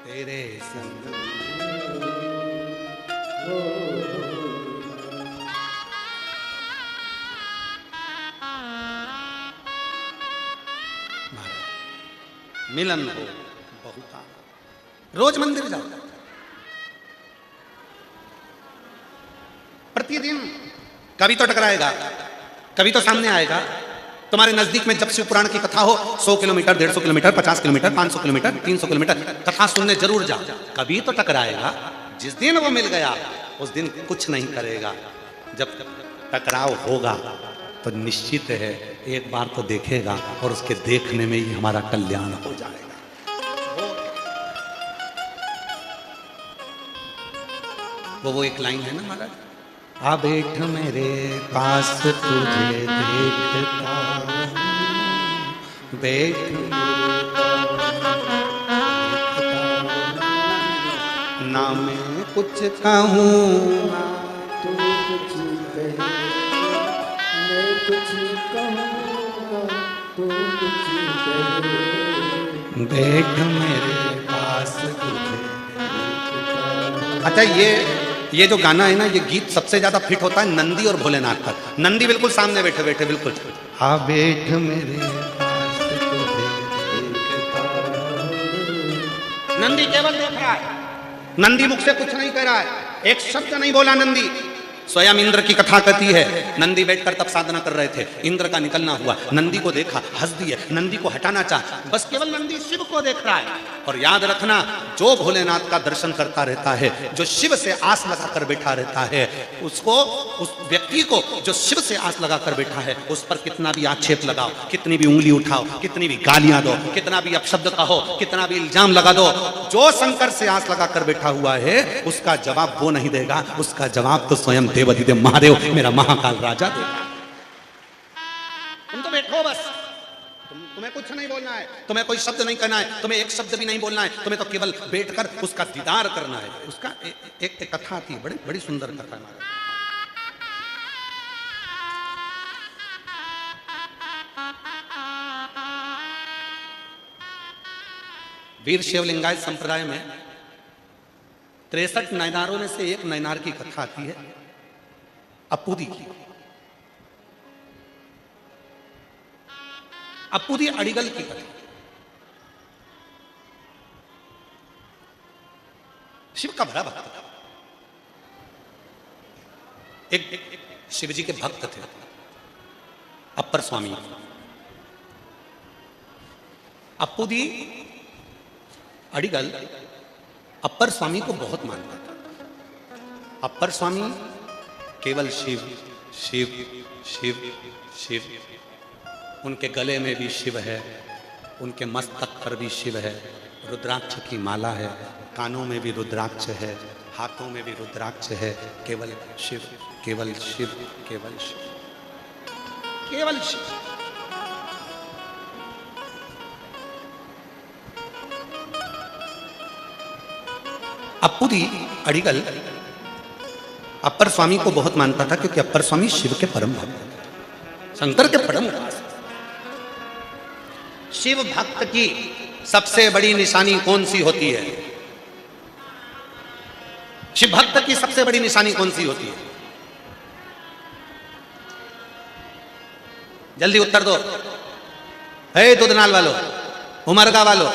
तेरे संग में। मिलन हो बहुता, रोज मंदिर जाओ, प्रतिदिन कभी तो टकराएगा, कभी तो सामने आएगा। तुम्हारे नजदीक में जब शिव पुराण की कथा हो 100 kilometre, 150 kilometre, 50 kilometre, 500 kilometre, 300 kilometre कथा सुनने जरूर जाओ, कभी तो टकराएगा। जिस दिन वो मिल गया उस दिन कुछ नहीं करेगा। जब टकराव होगा तो निश्चित है एक बार तो देखेगा और उसके देखने में ही हमारा कल्याण हो जाएगा। वो एक लाइन है ना महाराज, आ बैठ मेरे पास तुझे देखता हूं, बैठ ना मैं कुछ कहूँ ना तू कुछ कहे, मैं कुछ कहूँगा तू कुछ कहे, बैठ मेरे पास तुझे। अच्छा ये जो गाना है ना, ये गीत सबसे ज्यादा फिट होता है नंदी और भोलेनाथ पर। नंदी बिल्कुल सामने बैठे बैठे बिल्कुल, आ बैठ मेरे पास तुझे देखता हूं। नंदी केवल देख रहा है, नंदी मुख से कुछ नहीं कह रहा है, एक शब्द नहीं बोला नंदी। स्वयं इंद्र की कथा कहती है, नंदी बैठकर तब साधना कर रहे थे, इंद्र का निकलना हुआ, नंदी को देखा, हंस दिए, नंदी को हटाना चाहा, बस केवल नंदी शिव को देख रहा है। और याद रखना, जो भोलेनाथ का दर्शन करता रहता है, जो शिव से आस लगाकर बैठा रहता है, उसको, उस व्यक्ति को जो शिव से आस लगाकर बैठा है, उस पर कितना भी आक्षेप लगाओ, कितनी भी उंगली उठाओ, कितनी भी गालियां दो, कितना भी अपशब्द कहो, कितना भी इल्जाम लगा दो, जो शंकर से आस लगाकर बैठा हुआ है उसका जवाब वो नहीं देगा, उसका जवाब तो स्वयं देवाधिदेव महादेव, मेरा महाकाल राजा देगा। तुम तो बैठो बस, तुम्हें कुछ नहीं बोलना है, तुम्हें कोई शब्द नहीं कहना है, तुम्हें एक शब्द भी नहीं बोलना है, तुम्हें तो केवल बैठकर उसका दीदार करना है। उसका एक कथा थी, बड़ी बड़ी सुंदर कथा है। वीर शिवलिंगायत संप्रदाय में 63 नैनारों में से एक नैनार की कथा आती है, अपूदी की। अपूदी अड़िगल की कथा। शिव का बड़ा भक्त था, एक शिव जी के भक्त थे अप्पर स्वामी। अपूदी अड़िगल अप्पर स्वामी को बहुत मानता था। अप्पर स्वामी केवल शिव शिव शिव शिव, उनके गले में भी शिव है, उनके मस्तक पर भी शिव है, रुद्राक्ष की माला है, कानों में भी रुद्राक्ष है, हाथों में भी रुद्राक्ष है, केवल शिव केवल शिव केवल शिव केवल शिव। अपूदी अड़िगल अप्पर स्वामी को बहुत मानता था, क्योंकि अप्पर स्वामी शिव के परम भक्त थे, शंकर के परम उपासक। शिव भक्त की सबसे बड़ी निशानी कौन सी होती है? शिव भक्त की सबसे बड़ी निशानी कौन सी होती है? जल्दी उत्तर दो। हे दुधनाल वालों, उमरगा वालों,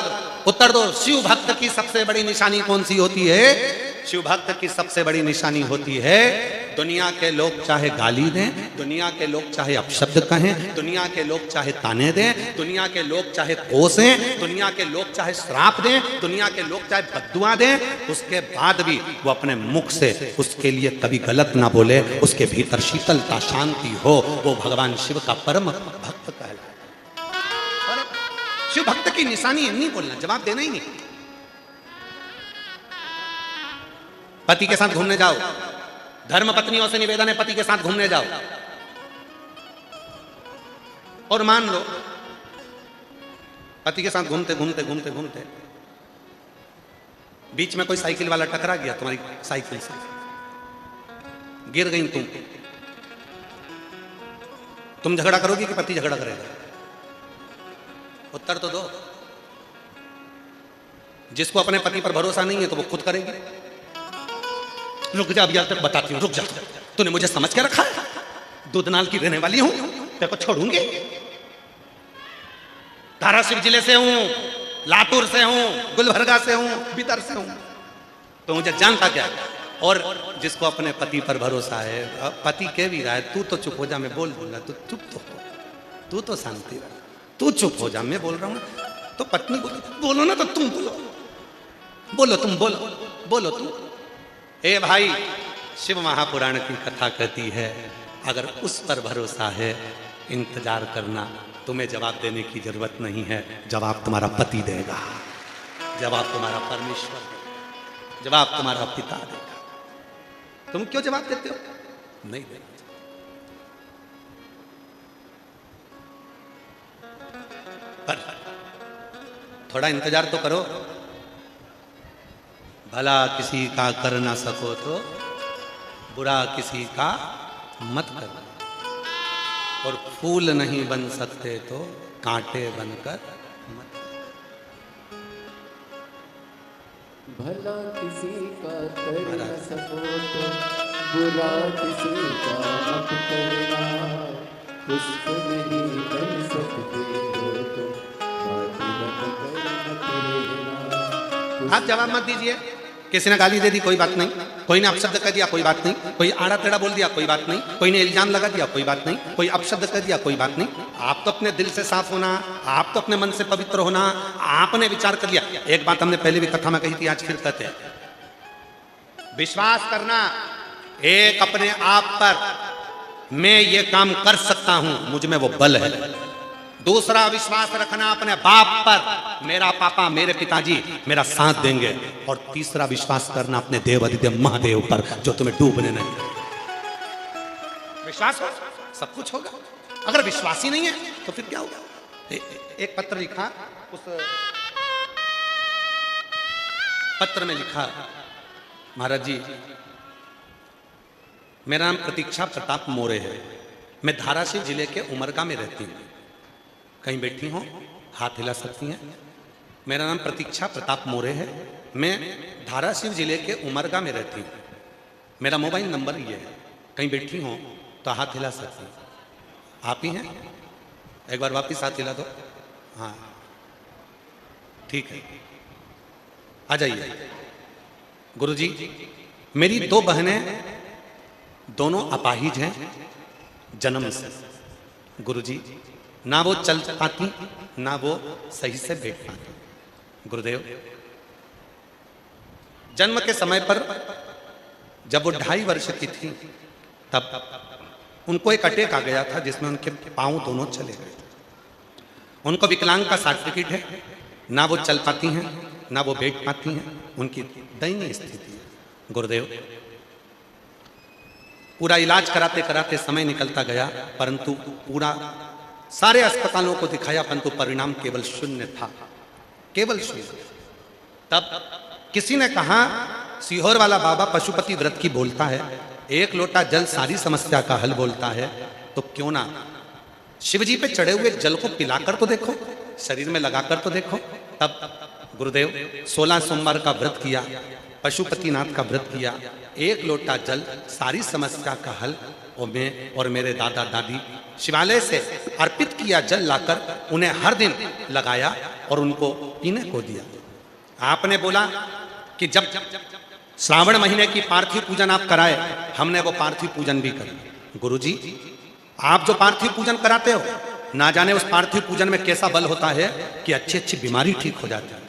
उत्तर दो। शिव भक्त की सबसे बड़ी निशानी कौन सी होती है? शिव भक्त की सबसे बड़ी निशानी होती है, दुनिया के लोग चाहे गाली दें, दुनिया के लोग चाहे अपशब्द कहें, दुनिया के लोग चाहे ताने दें, दुनिया के लोग चाहे कोसें, दुनिया के लोग चाहे श्राप दें, दुनिया के लोग चाहे बद्दुआ दें, उसके बाद भी वो अपने मुख से उसके लिए कभी गलत ना बोले, उसके भीतर शीतलता शांति हो, वो भगवान शिव का परम भक्त कहलाए। शिव भक्त की निशानी नहीं बोलना, जवाब देना ही नहीं। पति के साथ घूमने जाओ, धर्म पत्नियों से निवेदन है, पति के साथ घूमने जाओ, और मान लो पति के साथ घूमते घूमते घूमते घूमते बीच में कोई साइकिल वाला टकरा गया तुम्हारी साइकिल से, गिर गई तुम झगड़ा करोगे कि पति झगड़ा करेगा? उत्तर तो दो। जिसको अपने पति पर भरोसा नहीं है तो वो खुद करेगी। रुक जा, अभी तक बताती हूँ, रुक जा। तूने मुझे समझ के रखा है? दूधनाल की रहने वाली हूं, तेरे को छोड़ूंगी? धाराशिव जिले से हूं, लातूर से हूं, गुलबर्गा से हूं, बिदर से हूं, तो मुझे जानता क्या? और जिसको अपने पति पर भरोसा है, पति कह भी रहा है तू तो चुप हो जा, मैं बोल दूंगा, तू चुप तो हो, तू तो शांति रह, तू चुप हो जा, मैं बोल रहा हूं। तो पत्नी बोलो ना, तो तुम बोलो, बोलो तुम, बोलो बोलो तुम। ए भाई, शिव महापुराण की कथा कहती है, अगर उस पर भरोसा है, इंतजार करना, तुम्हें जवाब देने की जरूरत नहीं है, जवाब तुम्हारा पति देगा, जवाब तुम्हारा परमेश्वर देगा, जवाब तुम्हारा पिता देगा। तुम क्यों जवाब देते हो? नहीं देना। पर थोड़ा इंतजार तो करो, भला किसी का कर ना सको तो बुरा किसी का मत करना, और फूल नहीं बन सकते तो कांटे बनकर मत। भला किसी का कर न सको तो बुरा किसी का मत करना, पुष्प नहीं बन सकते हो तो कांटे बनकर मत रहना। आप जवाब मत दीजिए। किसी ने गाली दे दी, कोई बात नहीं, कोई ने अपशब्द कह दिया, कोई बात नहीं, कोई आड़ा टेढ़ा बोल दिया, कोई बात नहीं, कोई ने इल्जाम लगा दिया, कोई बात नहीं, कोई अपशब्द कह दिया, कोई बात नहीं। आप तो अपने दिल से साफ होना, आप तो अपने मन से पवित्र होना, आपने विचार कर लिया। एक बात हमने पहले भी कथा में कही थी, आज फिर कहते हैं, विश्वास करना एक अपने आप पर, मैं ये काम कर सकता हूं, मुझ में वो बल है। दूसरा विश्वास रखना अपने बाप पर, मेरा पापा, मेरे पिताजी मेरा साथ देंगे। और तीसरा विश्वास करना अपने देव अधिदेव महादेव पर, जो तुम्हें डूबने नहीं देंगे। विश्वास हो सब कुछ होगा। अगर विश्वास ही नहीं है तो फिर क्या होगा? एक पत्र लिखा, उस पत्र में लिखा, महाराज जी, मेरा नाम प्रतीक्षा प्रताप मोरे है, मैं धाराशिव जिले के उमरगा में रहती हूँ। कहीं बैठी हो, हाथ हिला सकती हैं। मेरा नाम प्रतीक्षा प्रताप मोरे है, मैं धाराशिव जिले के उमरगा में रहती हूँ। मेरा मोबाइल नंबर ये है, कहीं बैठी हो तो हाथ हिला सकती हैं। आप ही हैं? एक बार वापिस हाथ हिला दो। हाँ ठीक है, आ जाइए। गुरुजी, मेरी दो बहनें, दोनों अपाहिज हैं जन्म से। गुरुजी, ना वो चल पाती, ना वो सही से बैठ पाती। गुरुदेव, जन्म के समय पर जब वो 2.5 वर्ष की थी, तब उनको एक अटैक आ गया था, जिसमें उनके पांव दोनों चले गए। उनको विकलांग का सर्टिफिकेट है, ना वो चल पाती हैं, ना वो बैठ पाती हैं, उनकी दयनीय स्थिति है। गुरुदेव, पूरा इलाज कराते कराते समय निकलता गया, परंतु पूरा सारे अस्पतालों को दिखाया, परंतु परिणाम केवल 0 था, केवल 0। तब किसी ने कहा, सीहोर वाला बाबा पशुपति व्रत की बोलता है, 1 लोटा जल सारी समस्या का हल बोलता है, तो क्यों ना शिवजी पे चढ़े हुए जल को पिलाकर तो देखो, शरीर में लगाकर तो देखो। तब गुरुदेव 16 सोमवार का व्रत किया, पशुपतिनाथ का व्रत किया, 1 लोटा जल सारी समस्या का हल, और मैं और मेरे दादा दादी शिवालय से अर्पित किया जल लाकर उन्हें हर दिन लगाया और उनको पीने को दिया। आपने बोला कि जब श्रावण महीने की पार्थिव पूजन आप कराए, हमने वो पार्थिव पूजन भी करी। गुरुजी, आप जो पार्थिव पूजन कराते हो, ना जाने उस पार्थिव पूजन में कैसा बल होता है कि अच्छी अच्छी बीमारी ठीक हो जाती है।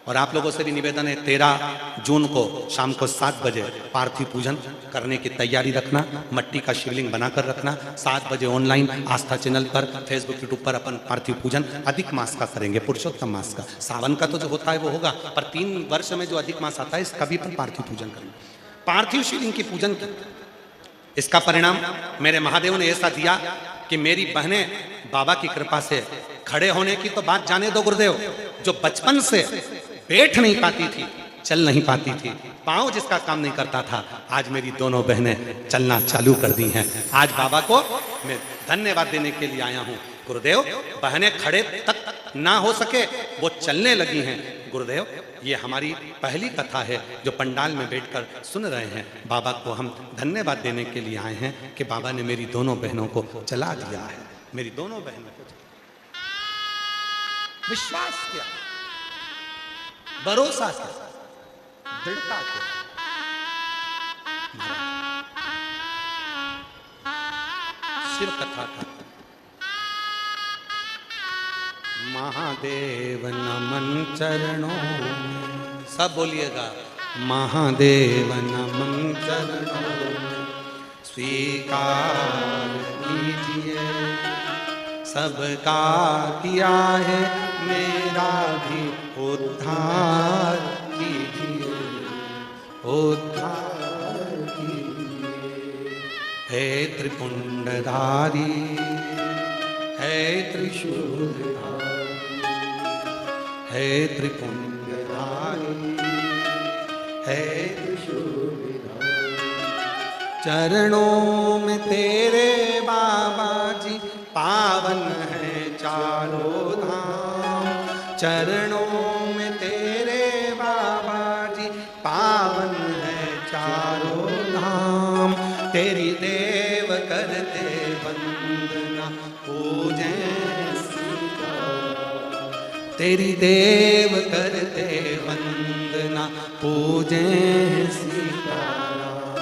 और आप लोगों से भी निवेदन है, 13 जून को शाम को 7 बजे पार्थिव पूजन करने की तैयारी रखना, मट्टी का शिवलिंग बनाकर रखना। 7 बजे ऑनलाइन आस्था चैनल पर, फेसबुक यूट्यूब पर अपन पार्थिव पूजन अधिक मास का करेंगे, पुरुषोत्तम मास का। सावन का तो जो होता है वो होगा, पर 3 वर्ष में जो अधिक मास आता है, इसका भी अपन पार्थिव पूजन करेंगे। पार्थिव शिवलिंग की पूजन की, इसका परिणाम मेरे महादेव ने ऐसा दिया कि मेरी बहनें बाबा की कृपा से खड़े होने की तो बात जाने दो गुरुदेव, जो बचपन से बैठ नहीं पाती थी, चल नहीं पाती थी, पांव जिसका काम नहीं करता था, आज मेरी दोनों बहनें चलना चालू कर दी हैं। आज बाबा को मैं धन्यवाद देने के लिए आया हूं। गुरुदेव, बहनें खड़े तक ना हो सके, वो चलने लगी हैं। गुरुदेव, ये हमारी पहली कथा है जो पंडाल में बैठकर सुन रहे हैं। बाबा को हम धन्यवाद देने के लिए आए हैं कि बाबा ने मेरी दोनों बहनों को चला दिया है। मेरी दोनों बहनों को विश्वास किया, भरोसा किया, दृढ़ता किया। शिव कथा का महादेव नमन चरणों में, सब बोलिएगा, महादेव नमन चरणों में स्वीकार कीजिए, सबका किया है मेरा भी उद्धार कीजिए, उद्धार कीजिए। हे त्रिपुंडधारी, हे त्रिशूलधारी, हे त्रिपुंडधारी, हे त्रिशूलधारी, चरणों में तेरे बाबा जी पावन है चारों धाम, चरणों में तेरे बाबा जी पावन है चारों धाम। तेरी देव करते वंदना पूजे सीताराम, तेरी देव करते वंदना पूजे सीताराम।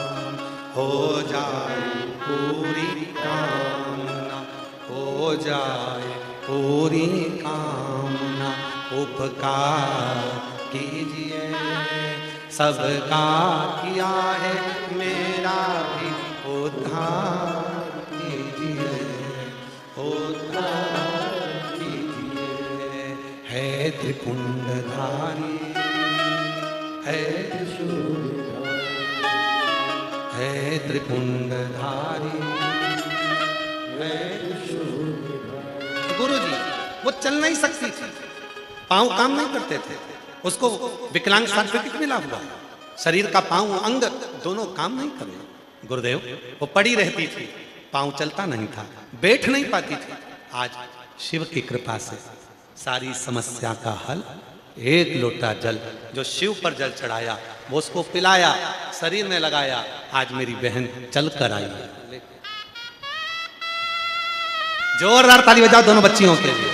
हो जाए पूरी कामना, हो जाए पूरी कामना, उपकार कीजिए, सबका किया है मेरा भी उद्धार कीजिए, उद्धार कीजिए। है त्रिपुंडधारी, है त्रिशूलधारी, है त्रिपुंडधारी, है त्रिशूलधारी। गुरु जी वो चल नहीं सकती थी, पांव काम नहीं करते थे, उसको विकलांग सर्टिफिकेट मिला हुआ, शरीर का पांव अंग दोनों काम नहीं करे। गुरुदेव वो पड़ी रहती थी, पांव चलता नहीं था, बैठ नहीं पाती थी। आज शिव की कृपा से सारी समस्या का हल, एक लोटा जल जो शिव पर जल चढ़ाया वो उसको पिलाया, शरीर में लगाया, आज मेरी बहन चल कर आई है। जोरदार ताली बजाओ दोनों बच्चियों के लिए।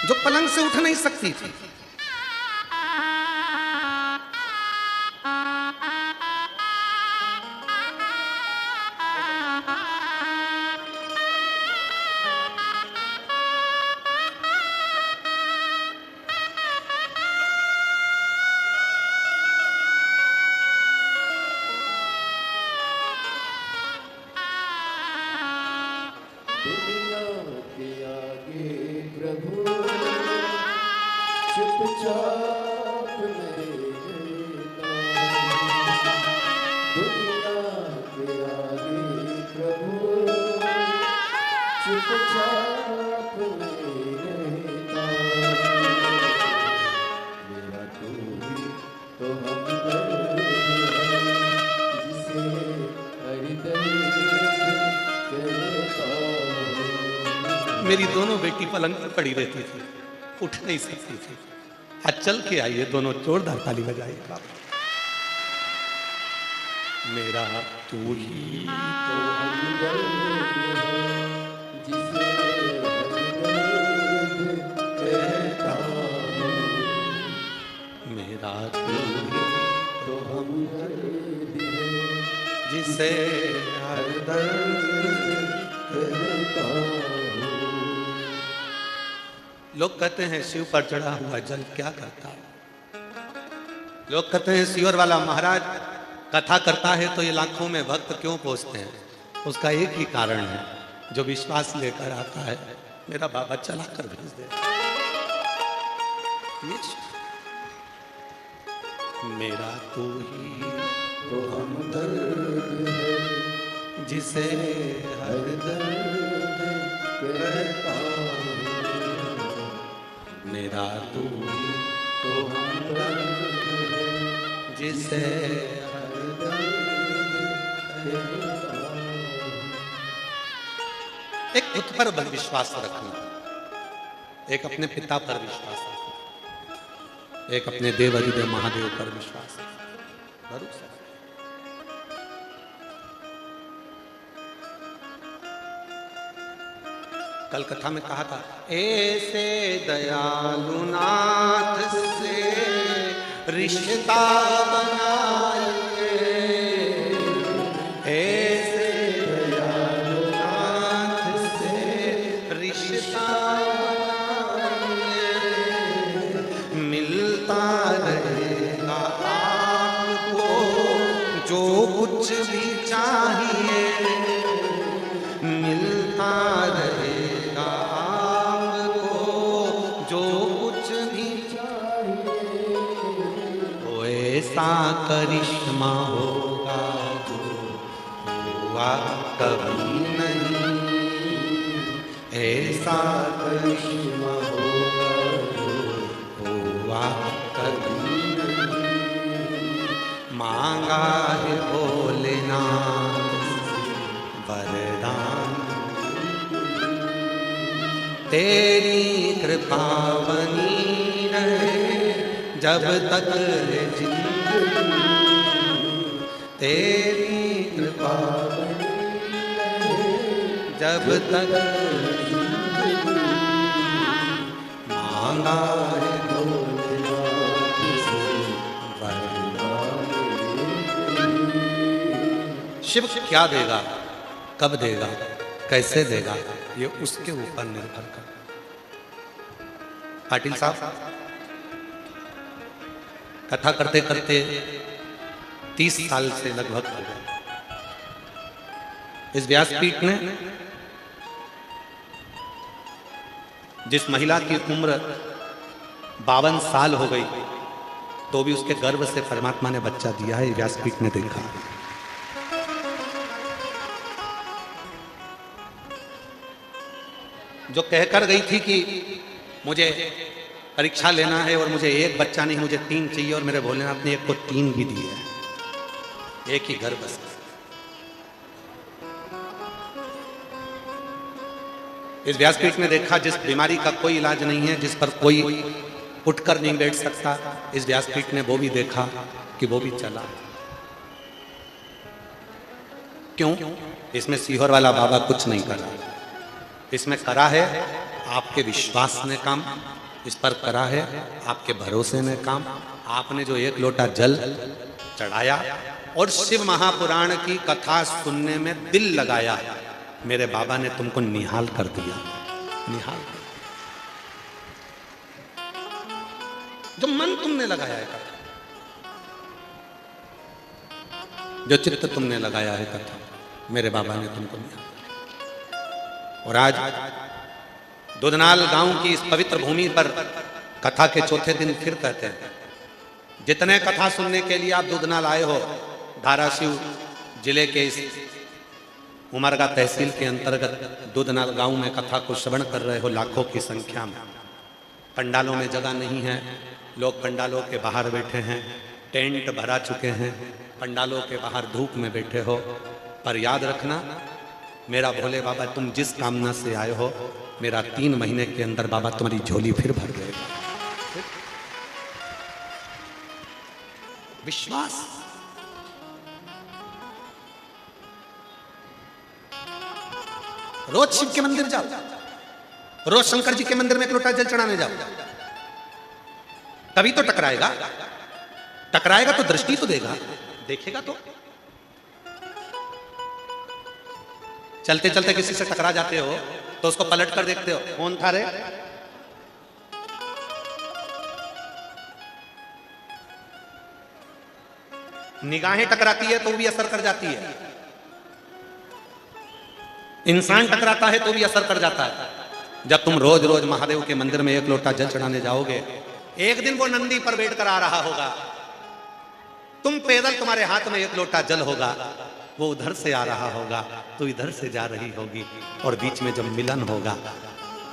जो पलंग से उठ नहीं सकती थी, दुनिया के आगे प्रभु चुपचाप रहना, दुनिया के आगे प्रभु चुपचाप रहना। मेरा तू ही तो हमदर्द है, जिसे हर दर्द कहता हूँ। मेरी दोनों बेटी पलंग पर पड़ी रहती थी, उठ नहीं सकती थी, आज चल के आइए, दोनों जोरदार ताली बजाइए बाबा। मेरा तू ही तो हमदर्द है, जिसे हमदर्द कहता हूँ। मेरा तू ही तो हमदर्द है, जिसे हर दर्द। कहता हूँ। लोग कहते हैं शिव पर चढ़ा हुआ जल क्या करता है, लोग कहते हैं शिवर वाला महाराज कथा करता है तो ये लाखों में भक्त क्यों पहुंचते हैं। उसका एक ही कारण है, जो विश्वास लेकर आता है मेरा बाबा चला कर भेज दे। ये मेरा तू ही तो हमदर्द है, जिसे हर दर्द कहता हूँ। मेरा तू ही तो हमदर्द है, जिसे हर दर्द कहता हूँ। एक खुद पर विश्वास रखना, एक अपने पिता पर विश्वास रखना, एक अपने देव अधिदेव महादेव पर विश्वास रखना, भरोसा। कल कथा में कहा था, ऐसे दयालु नाथ से रिश्ता बनाइए, ऐसे दयालु नाथ से रिश्ता बनाइए, मिलता रहेगा आपको जो कुछ भी चाहिए, मिलता रहेगा आपको जो कुछ भी चाहिए, वो ऐसा करिश्मा होगा जो हुआ कभी नहीं, ऐसा करिश्मा होगा जो हुआ कभी नहीं। मांगा है भोलेनाथ वरदान, तेरी कृपा बनी रहे जब तक है जिंदगी, तेरी कृपा बनी रहे जब तक है जिंदगी। मांगा है भोलेनाथ से वरदान, शिव क्या देगा, कब देगा, कैसे देगा, ये उसके ऊपर निर्भर करता। पाटिल साहब कथा करते करते 30 साल से लगभग हो गए। इस व्यासपीठ ने जिस महिला की उम्र 52 साल हो गई तो भी उसके गर्भ से परमात्मा ने बच्चा दिया है, व्यासपीठ ने देखा। जो कहकर गई थी कि मुझे परीक्षा लेना है और मुझे एक बच्चा नहीं मुझे 3 चाहिए, और मेरे भोलेनाथ ने एक को 3 भी दिए हैं, एक ही गर्भ से। इस व्यासपीठ ने देखा जिस बीमारी का कोई इलाज नहीं है, जिस पर कोई उठकर नहीं बैठ सकता, इस व्यासपीठ ने वो भी देखा कि वो भी चला। क्यों? इसमें सीहोर वाला बाबा कुछ नहीं कर रहा, इसमें करा है आपके विश्वास ने काम, इस पर करा है आपके भरोसे ने काम। आपने जो 1 लोटा जल चढ़ाया और शिव महापुराण की कथा सुनने में दिल लगाया, मेरे बाबा ने तुमको निहाल कर दिया, निहाल। जो मन तुमने लगाया है कथा, जो चित्त तुमने लगाया है कथा, मेरे बाबा ने तुमको निहाल। और आज दुधनाल गांव की इस पवित्र भूमि पर कथा के चौथे दिन फिर कहते हैं, जितने कथा सुनने के लिए आप दुधनाल आए हो, धाराशिव जिले के इस उमरगा तहसील के अंतर्गत दुधनाल गांव में कथा को श्रवण कर रहे हो, लाखों की संख्या में। पंडालों में जगह नहीं है, लोग पंडालों के बाहर बैठे हैं, टेंट भरा चुके हैं, पंडालों के बाहर धूप में बैठे हो, पर याद रखना मेरा भोले बाबा तुम जिस कामना से आए हो, मेरा 3 महीने के अंदर बाबा तुम्हारी झोली फिर भर देगा। विश्वास। रोज शिव के मंदिर जाओ, रोज शंकर जी के मंदिर में 1 लोटा जल चढ़ाने जाओ, तभी तो टकराएगा। टकराएगा तो दृष्टि तो देगा, देखेगा तो। चलते चलते किसी से टकरा जाते हो तो उसको पलट कर देखते हो, कौन था रे? निगाहें टकराती है तो भी असर कर जाती है, इंसान टकराता है तो भी असर कर जाता है। जब तुम रोज रोज महादेव के मंदिर में 1 लोटा जल चढ़ाने जाओगे, एक दिन वो नंदी पर बैठ कर आ रहा होगा, तुम पैदल, तुम्हारे हाथ में 1 लोटा जल होगा, वो उधर से आ रहा होगा, तो इधर से जा रही होगी, और बीच में जब मिलन होगा,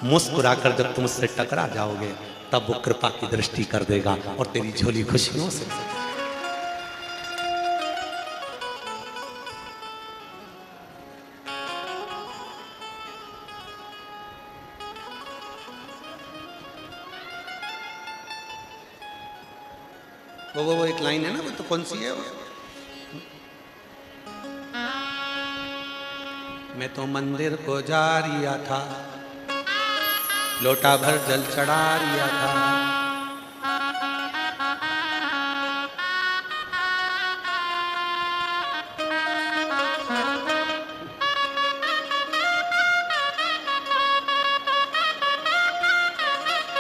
मुस्कुराकर जब तुम उससे टकरा जाओगे, तब वो कृपा की दृष्टि कर देगा और तेरी झोली खुशियों से। वो एक लाइन है ना, वो तो कौन सी है वो? मैं तो मंदिर को जा रिया था, लोटा भर जल चढ़ा रिया था।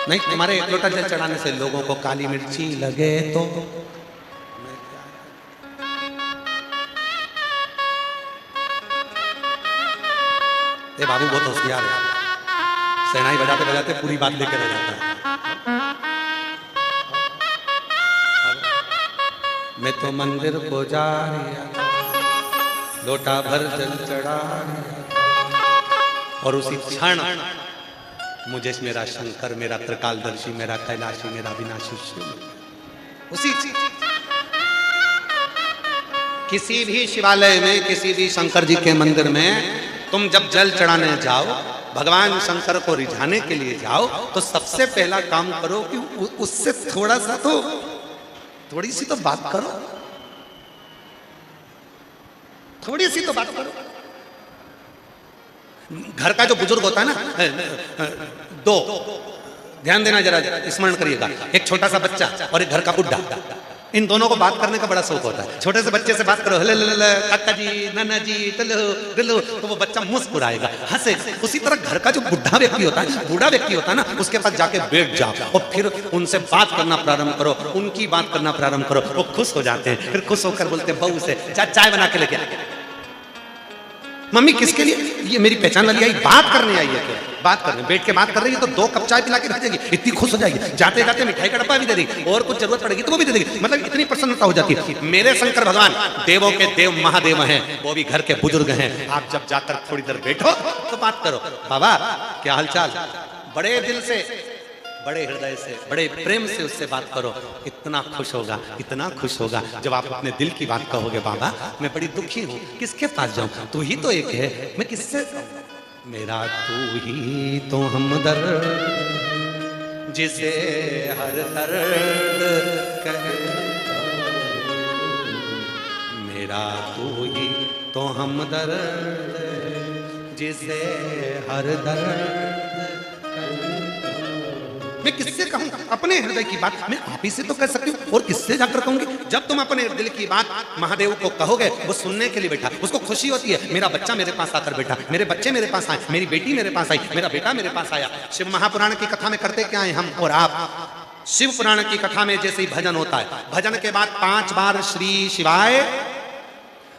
नहीं, तुम्हारे एक लोटा जल चढ़ाने से लोगों को काली मिर्ची लगे तो ये बाबू बहुत होशियार है, शहनाई बजाते बजाते पूरी बात लेकर आ जाता है। मैं तो मंदिर को जा रिया था, लोटा भर जल चढ़ा रिया, और उसी क्षण मुझे मेरा शंकर, मेरा त्रिकालदर्शी, मेरा कैलाशी, मेरा विनाशी शिव, उसी किसी भी शिवालय में, किसी भी शंकर जी के मंदिर में तुम जब जल चढ़ाने जाओ, भगवान शंकर को रिझाने के लिए जाओ, तो सबसे पहला काम करो कि उससे थोड़ा सा तो, थोड़ी सी तो बात करो, थोड़ी सी तो बात करो। घर का जो बुजुर्ग होता है ना, दो ध्यान देना, जरा स्मरण करिएगा, एक छोटा सा बच्चा और एक घर का बुढ़ा, इन दोनों को बात करने का बड़ा शौक होता है। छोटे से बच्चे से बात करो, काका जी, नाना जी, टलो टलो, तो वो बच्चा मुस्कुराएगा, हंसे। उसी तरह घर का जो बुढ़ा व्यक्ति होता है, बूढ़ा व्यक्ति होता है ना, उसके पास जाके बैठ जाओ और फिर उनसे बात करना प्रारंभ करो, उनकी बात करना प्रारंभ करो। वो खुश हो जाते हैं, फिर खुश होकर बोलते हैं बहू से चाय बना के लेके आ। मम्मी किसके लिए? ये मेरी पहचान वाली आई, बात करने आई है क्या? बात करने, बैठ के बात कर रही है तो 2 कप चाय पिला के भेजेगी, इतनी खुश हो जाएगी। जाते जाते मिठाई का डब्बा भी दे देगी, और कुछ जरूरत पड़ेगी तो वो भी दे देगी। मतलब इतनी प्रसन्नता हो जाती है। मेरे शंकर भगवान देवों के देव महादेव हैं, वो भी घर के बुजुर्ग हैं। आप जब जाकर थोड़ी देर बैठो तो बात करो, बाबा क्या हालचाल, बड़े दिल से, बड़े हृदय से, बड़े प्रेम से उससे बात करो। इतना खुश होगा, इतना खुश होगा जब आप अपने दिल की बात कहोगे, बाबा मैं बड़ी दुखी हूँ, किसके पास जाऊं, तू ही तो एक है, मैं किससे, मेरा तू ही तो हमदर्द, जिसे हर दर्द कहे, मेरा तू ही तो हमदर्द, जिसे हर दर्द। मैं किससे कहूं अपने हृदय की बात? मैं आप ही से तो कह सकती हूँ, और किससे जाकर कहूंगी? जब तुम अपने दिल की बात महादेव को कहोगे, वो सुनने के लिए बैठा, उसको खुशी होती है, मेरा बच्चा मेरे पास आकर बैठा, मेरे बच्चे मेरे पास आए, मेरी बेटी मेरे पास आई, मेरा बेटा मेरे पास आया। शिव महापुराण की कथा में करते क्या है हम और आप? शिव पुराण की कथा में जैसे ही भजन होता है, भजन के बाद 5 बार श्री शिवाय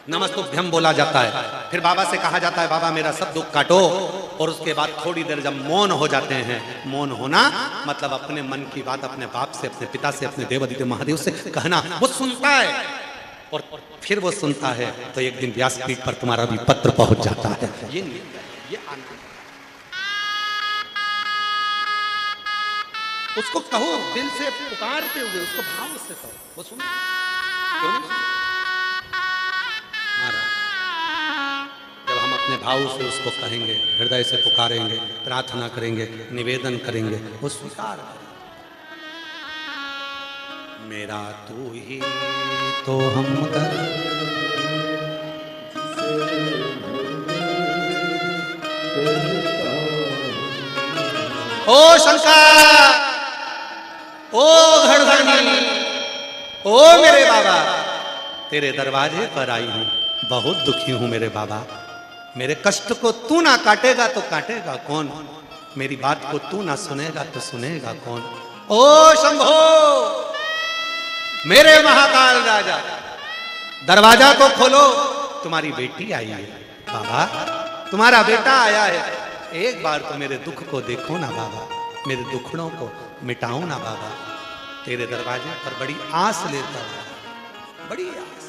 नमस्तुभ्यम बोला जाता है। फिर बाबा से कहा जाता है बाबा मेरा सब दुख काटो, और उसके बाद थोड़ी देर जब मौन हो जाते हैं, मौन होना मतलब अपने मन की बात अपने बाप से, अपने पिता से, अपने देवादिदेव महादेव से कहना। वो सुनता है, और फिर वो सुनता है तो एक दिन व्यासपीठ पर तुम्हारा भी पत्र पहुंच जाता है। ये उसको कहो दिल से पुकारते हुए, उसको भाव से कहो, वो सुन। क्यों नहीं? जब हम अपने भाव से उसको कहेंगे, हृदय से पुकारेंगे, प्रार्थना करेंगे, निवेदन करेंगे, वो स्वीकार करेंगे। मेरा तू ही तो हमदर्द, ओ शंकर, ओ घड़घड़नी, ओ मेरे बाबा, तेरे दरवाजे पर आई हूं, बहुत दुखी हूं मेरे बाबा। मेरे कष्ट को तू ना काटेगा तो काटेगा कौन? मेरी बात को तू ना सुनेगा तो सुनेगा कौन? ओ शंभो, मेरे महाकाल राजा, दरवाजा को खोलो, तुम्हारी बेटी आई है बाबा, तुम्हारा बेटा आया है। एक बार तो मेरे दुख को देखो ना बाबा, मेरे दुखड़ों को मिटाओ ना बाबा। तेरे दरवाजे पर बड़ी आस लेता हूं, बड़ी आस।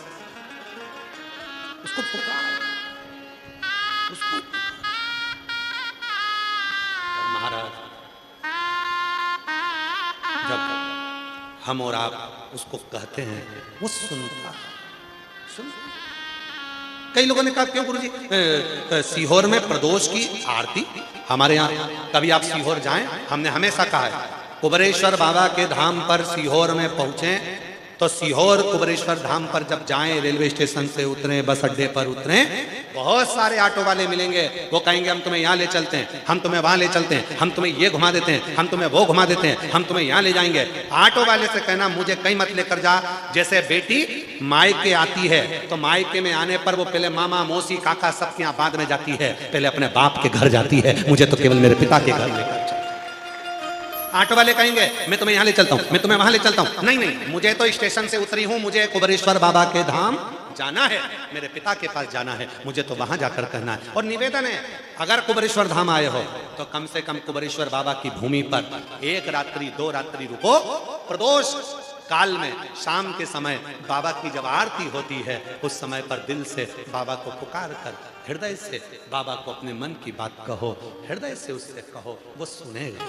उसको पुकार, उसको। महाराज जब हम और आप उसको कहते हैं, वो सुनता है। सुन, कई लोगों ने कहा क्यों गुरुजी सीहोर में प्रदोष की आरती? हमारे यहाँ कभी आप सीहोर जाएं, हमने हमेशा कहा है कुबरेश्वर बाबा के धाम पर सीहोर में पहुंचे तो सीहोर कुबरेश्वर धाम पर जब जाएं, रेलवे स्टेशन से उतरे, बस अड्डे पर उतरे, बहुत सारे ऑटो वाले मिलेंगे। वो कहेंगे हम तुम्हें यहाँ ले चलते हैं, हम तुम्हें वहां ले चलते हैं, हम तुम्हें ये घुमा देते हैं, हम तुम्हें वो घुमा देते हैं, हम तुम्हें यहाँ ले जाएंगे। ऑटो वाले से कहना मुझे कहीं मत लेकर जा। जैसे बेटी मायके आती है तो मायके में आने पर वो पहले मामा मौसी काका सबके यहाँ बाद में जाती है, पहले अपने बाप के घर जाती है। मुझे तो केवल मेरे पिता के घर लेकर चल। ऑटो वाले कहेंगे मैं तुम्हें यहाँ ले चलता हूँ, मैं तुम्हें वहां ले चलता हूँ। नहीं नहीं, मुझे तो स्टेशन से उतरी हूँ, मुझे कुबरेश्वर बाबा के धाम जाना है, मेरे पिता के पास जाना है, मुझे तो वहां जाकर कहना है। और निवेदन है, अगर कुबरेश्वर धाम आए हो तो कम से कम कुबरेश्वर बाबा की भूमि पर 1 रात्रि 2 रात्रि रुको। प्रदोष काल में शाम के समय बाबा की जब आरती होती है, उस समय पर दिल से बाबा को पुकार कर, हृदय से बाबा को अपने मन की बात कहो, हृदय से उससे कहो, वो सुनेगा।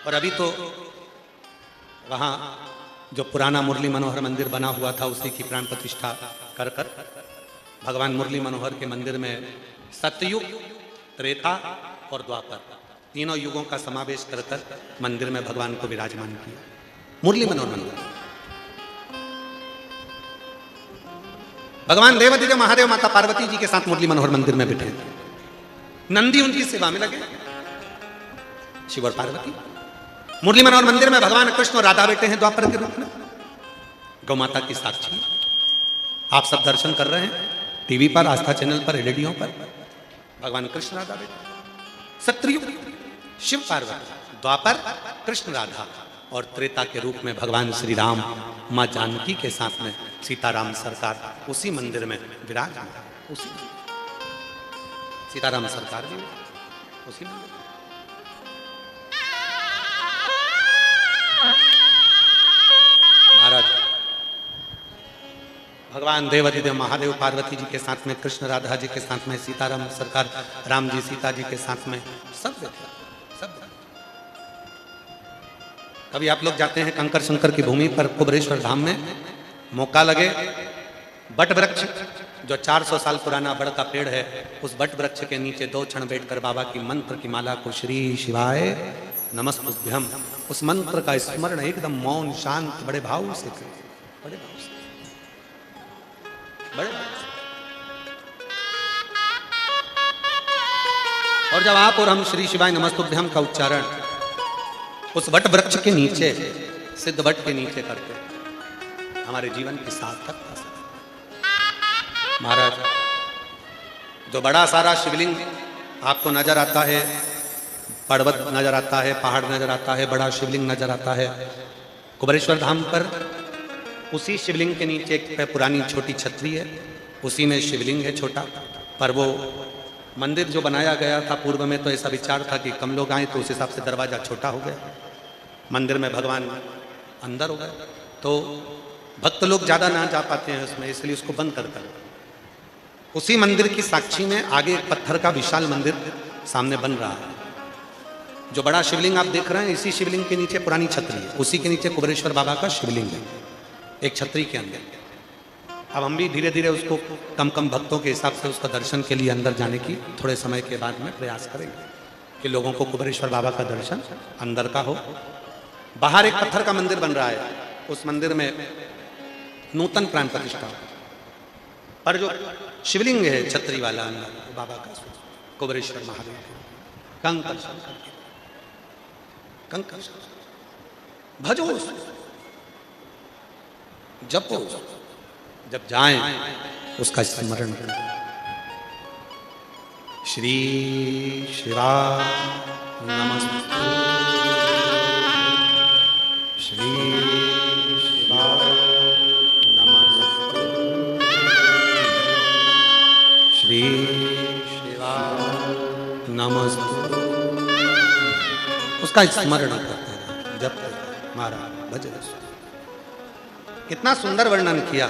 और अभी तो वहां जो पुराना मुरली मनोहर मंदिर बना हुआ था, उसी की प्राण प्रतिष्ठा कर कर भगवान मुरली मनोहर के मंदिर में सतयुग, त्रेता और द्वापर, तीनों युगों का समावेश कर कर मंदिर में भगवान को विराजमान किया। मुरली मनोहर मंदिर, भगवान देवाधिदेव महादेव माता पार्वती जी के साथ मुरली मनोहर मंदिर में बैठे, नंदी उनकी सेवा में लगे, शिव और पार्वती। मुरली मनोहर मंदिर में भगवान कृष्ण और राधा बैठे हैं द्वापर के रूप में, गौ माता की साक्षी। आप सब दर्शन कर रहे हैं टीवी पर, आस्था चैनल पर, रेडियो पर। भगवान कृष्ण राधा बैठे, सतयुग शिव पार्वती, द्वापर कृष्ण राधा, और त्रेता के रूप में भगवान श्री राम मां जानकी के साथ में सीताराम सरकार उसी मंदिर में विराजमान, उसी सीताराम सरकार भी उसी मंदिर। महाराज भगवान देवाधिदेव महादेव पार्वती जी के साथ में, कृष्ण राधा जी के साथ में, सीताराम सरकार, राम जी सीता जी के साथ में, सब सब। कभी आप लोग जाते हैं कंकर शंकर की भूमि पर कुबरेश्वर धाम में, मौका लगे, बट वृक्ष जो 400 साल पुराना बड़ का पेड़ है, उस बट वृक्ष के नीचे 2 क्षण बैठकर बाबा की मंत्र की माला को श्री शिवाय नमस्तुभ्यम, उस मंत्र का स्मरण एकदम मौन शांत बड़े भाव से करें, बड़े भाव से, बड़े भाव से। और जब आप और हम श्री शिवाय नमस्तुभ्यम का उच्चारण उस वट वृक्ष के नीचे, सिद्ध वट के नीचे करते, हमारे जीवन की सार्थकता से। महाराज जो बड़ा सारा शिवलिंग आपको नजर आता है, पर्वत नजर आता है, पहाड़ नजर आता है, बड़ा शिवलिंग नजर आता है, कुबरेश्वर धाम पर उसी शिवलिंग के नीचे एक पुरानी छोटी छतरी है, उसी में शिवलिंग है छोटा। पर वो मंदिर जो बनाया गया था पूर्व में, तो ऐसा विचार था कि कम लोग आए तो उस हिसाब से दरवाजा छोटा हो गया, मंदिर में भगवान अंदर हो गए, तो भक्त लोग ज्यादा ना जा पाते हैं उसमें, इसलिए उसको बंद कर कर उसी मंदिर की साक्षी में आगे एक पत्थर का विशाल मंदिर सामने बन रहा है। जो बड़ा शिवलिंग आप देख रहे हैं, इसी शिवलिंग के नीचे पुरानी छतरी है, उसी के नीचे कुबरेश्वर बाबा का शिवलिंग है, एक छतरी के अंदर। अब हम भी धीरे धीरे उसको कम कम भक्तों के हिसाब से उसका दर्शन के लिए अंदर जाने की थोड़े समय के बाद में प्रयास करेंगे कि लोगों को कुबरेश्वर बाबा का दर्शन अंदर का हो। बाहर एक पत्थर का मंदिर बन रहा है, उस मंदिर में नूतन प्राण प्रतिष्ठा, पर जो शिवलिंग है छतरी वाला अंदर बाबा का कुबरेश्वर महादेव कंकर कंकर, भजो जपो, जब जाएं उसका स्मरण करें। श्री शिवाय नमस्तुभ्यं, श्री शिवाय नमस्तुभ्यं, श्री शिवाय नमस्तुभ्यं, उसका स्मरण करते हैं, जब महाराज भज। कितना सुंदर वर्णन किया।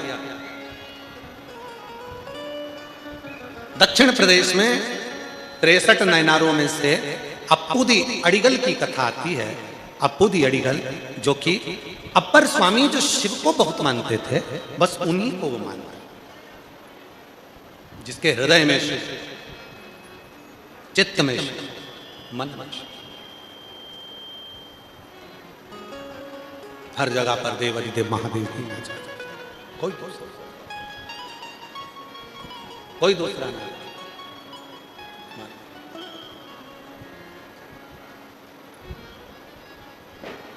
दक्षिण प्रदेश में 63 नयनारों में से अप्पुदी अडिगल की कथा आती है। अप्पुदी अडिगल जो कि अपर स्वामी जो शिव को बहुत मानते थे, बस उन्हीं को वो मानते, जिसके हृदय में शिव, चित्त में शिव, मन में शिव। हर जगह पर देव अधिदेव महादेव ही आ जाए, कोई दूसरा नहीं।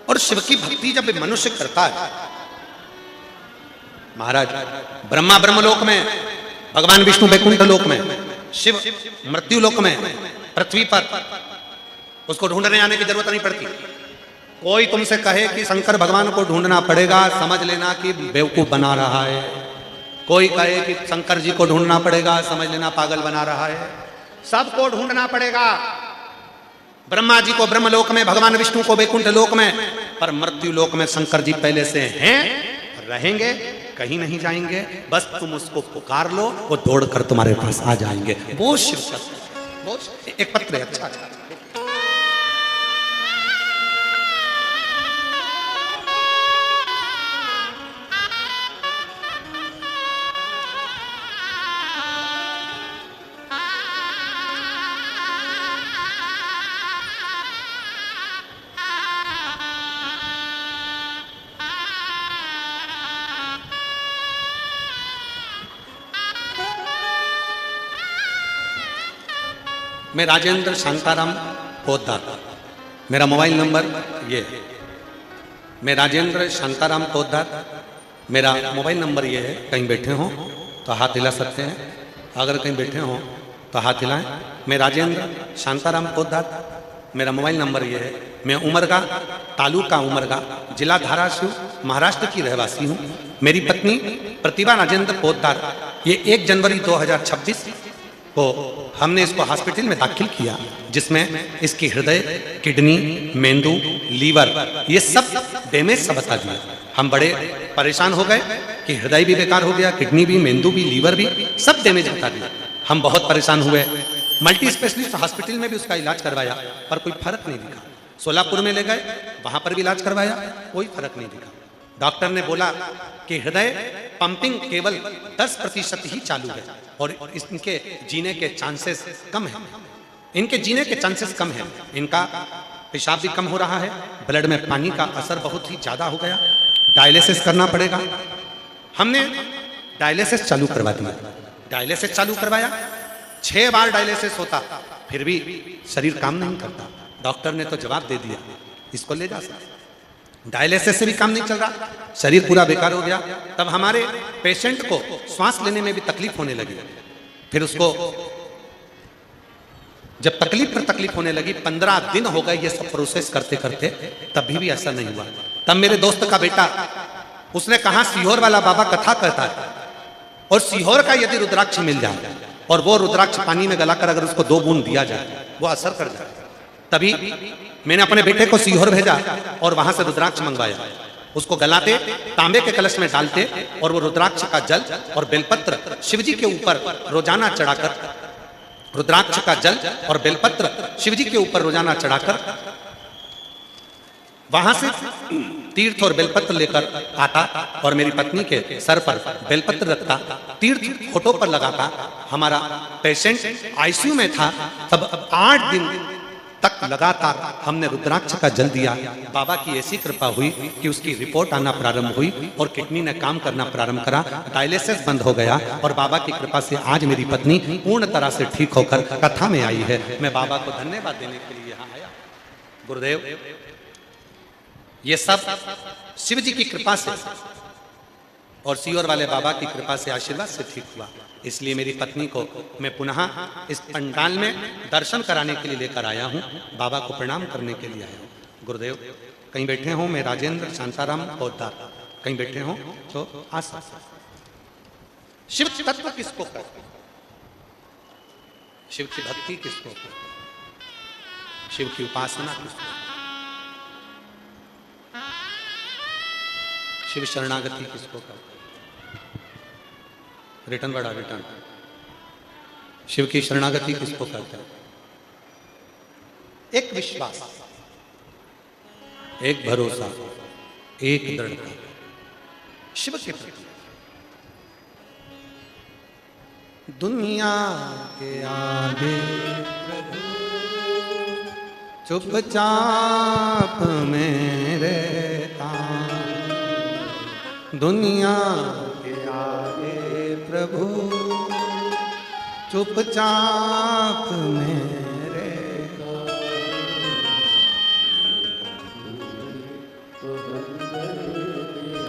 और शिव की भक्ति जब मनुष्य करता है, महाराज ब्रह्मा ब्रह्मलोक में, भगवान विष्णु वैकुंठ लोक में, शिव मृत्यु लोक में, पृथ्वी पर उसको ढूंढने आने की जरूरत नहीं पड़ती। कोई तुमसे कहे कि शंकर भगवान को ढूंढना पड़ेगा, समझ लेना कि बेवकूफ बना रहा है। कोई कहे कि शंकर जी को ढूंढना पड़ेगा, समझ लेना पागल बना रहा है। सबको ढूंढना पड़ेगा, ब्रह्मा जी को ब्रह्मलोक में, भगवान विष्णु को वैकुंठ लोक में, पर मृत्यु लोक में शंकर जी पहले से हैं, रहेंगे, कहीं नहीं जाएंगे। बस तुम उसको पुकार लो, वो दौड़कर तुम्हारे पास आ जाएंगे। वो शिव शक्ति, वो एक पत्र है, अच्छा अच्छा। मैं राजेंद्र शांताराम पोद्दार, मेरा मोबाइल नंबर ये है। मैं राजेंद्र शांताराम पोद्दार, मेरा मोबाइल नंबर ये है। कहीं बैठे हों तो हाथ हिला सकते हैं, अगर कहीं बैठे हों तो हाथ हिलाएं। मैं राजेंद्र शांताराम पोद्दार, मेरा मोबाइल नंबर ये है। मैं उमरगा, तालुका उमरगा, जिला धाराशिव, महाराष्ट्र की रहवासी हूँ। मेरी पत्नी प्रतिभा राजेंद्र पोद्दार, ये 1 जनवरी 2026 को हमने इसको हॉस्पिटल में दाखिल किया, जिसमें इसकी हृदय, किडनी, मेंदू, लीवर, ये सब डैमेज सब बता दिया। हम बड़े परेशान हो गए कि हृदय भी बेकार हो गया, किडनी भी, मेंदू भी, लीवर भी, सब डैमेज बता दिया। हम बहुत परेशान हुए। मल्टी स्पेशलिस्ट हॉस्पिटल में भी उसका इलाज करवाया, पर कोई फर्क नहीं दिखा। सोलापुर में ले गए, वहां पर भी इलाज करवाया, कोई फर्क नहीं दिखा। डॉक्टर ने बोला कि हृदय पंपिंग केवल 10% ही चालू है और इनके जीने के चांसेस कम हैं। इनके जीने के चांसेस कम हैं। इनका पेशाब भी कम हो रहा है, ब्लड में पानी का असर बहुत ही ज्यादा हो गया, डायलिसिस करना पड़ेगा। हमने डायलिसिस चालू करवा दिया। डायलिसिस चालू करवाया, 6 बार डायलिसिस होता, फिर भी शरीर काम नहीं करता। डॉक्टर ने तो जवाब दे दिया, इसको ले जा सकते। डायलिसिस से भी काम नहीं चल रहा, शरीर पूरा बेकार हो गया। तब हमारे पेशेंट को सांस लेने में भी तकलीफ होने लगी। फिर उसको जब तकलीफ पर तकलीफ होने लगी, 15 दिन हो गए ये सब प्रोसेस करते करते, तभी भी ऐसा नहीं हुआ। तब मेरे दोस्त का बेटा, उसने कहा सीहोर वाला बाबा कथा कहता है, और सीहोर का यदि रुद्राक्ष मिल जाए और वो रुद्राक्ष पानी में गलाकर अगर उसको 2 बूंद दिया जाए, वो असर कर जाए। तभी मैंने अपने बेटे को सीहोर भेजा और वहां से रुद्राक्ष मंगवाया। उसको गलाते, तांबे के कलश में डालते और वो रुद्राक्ष का जल और बेलपत्र शिवजी के ऊपर रोजाना चढ़ाकर, रुद्राक्ष का जल और बेलपत्र शिवजी के ऊपर रोजाना चढ़ाकर वहां से तीर्थ और बेलपत्र लेकर आता और मेरी पत्नी के सर पर बेलपत्र रखता, तीर्थ फोटो पर लगाता। हमारा पेशेंट आईसीयू में था, तब 8 दिन तक लगातार हमने रुद्राक्ष का जल दिया। बाबा की ऐसी कृपा हुई कि उसकी रिपोर्ट आना प्रारंभ हुई और किडनी ने काम करना प्रारंभ करा, डायलिसिस बंद हो गया और बाबा की कृपा से आज मेरी पत्नी पूर्ण तरह से ठीक होकर कथा में आई है। मैं बाबा को धन्यवाद देने के लिए यहाँ आया। गुरुदेव, ये सब शिव जी की कृपा से और सीहोर वाले बाबा की कृपा से, आशीर्वाद से ठीक हुआ। इसलिए मेरी पत्नी को मैं पुनः इस पंडाल में दर्शन कराने के लिए लेकर आया हूँ, बाबा को प्रणाम करने के लिए आया हूँ। गुरुदेव, कहीं बैठे हों, मैं राजेंद्र शांताराम पोद्दार, कहीं बैठे हों तो आ सकते। शिव तत्व किसको कहते हैं? शिव की भक्ति किसको कहते हैं? शिव की उपासना किसको? शिव शरणागति किसको कहते हैं? रिटर्न बड़ा रिटर्न। शिव की शरणागति किसको कहते हैं? एक विश्वास, एक भरोसा, एक दृढ़ता शिव के प्रति। दुनिया के आगे चुपचाप में रहता, दुनिया के आगे प्रभु चुपचाप मेरे तो हमदर्द है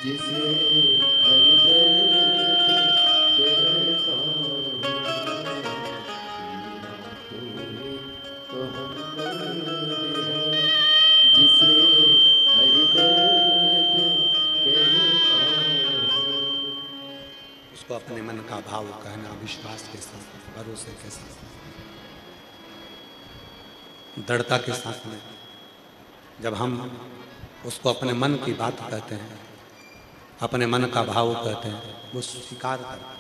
जिसे हर दर्द कहता हूँ। तो हमदर्द है जिसे हर दर्द कहता हूँ। उसको अपने मन का भाव कहना विश्वास के साथ, भरोसे के साथ, दृढ़ता के साथ में जब हम उसको अपने मन की बात कहते हैं, अपने मन का भाव कहते हैं, वो स्वीकार करता है,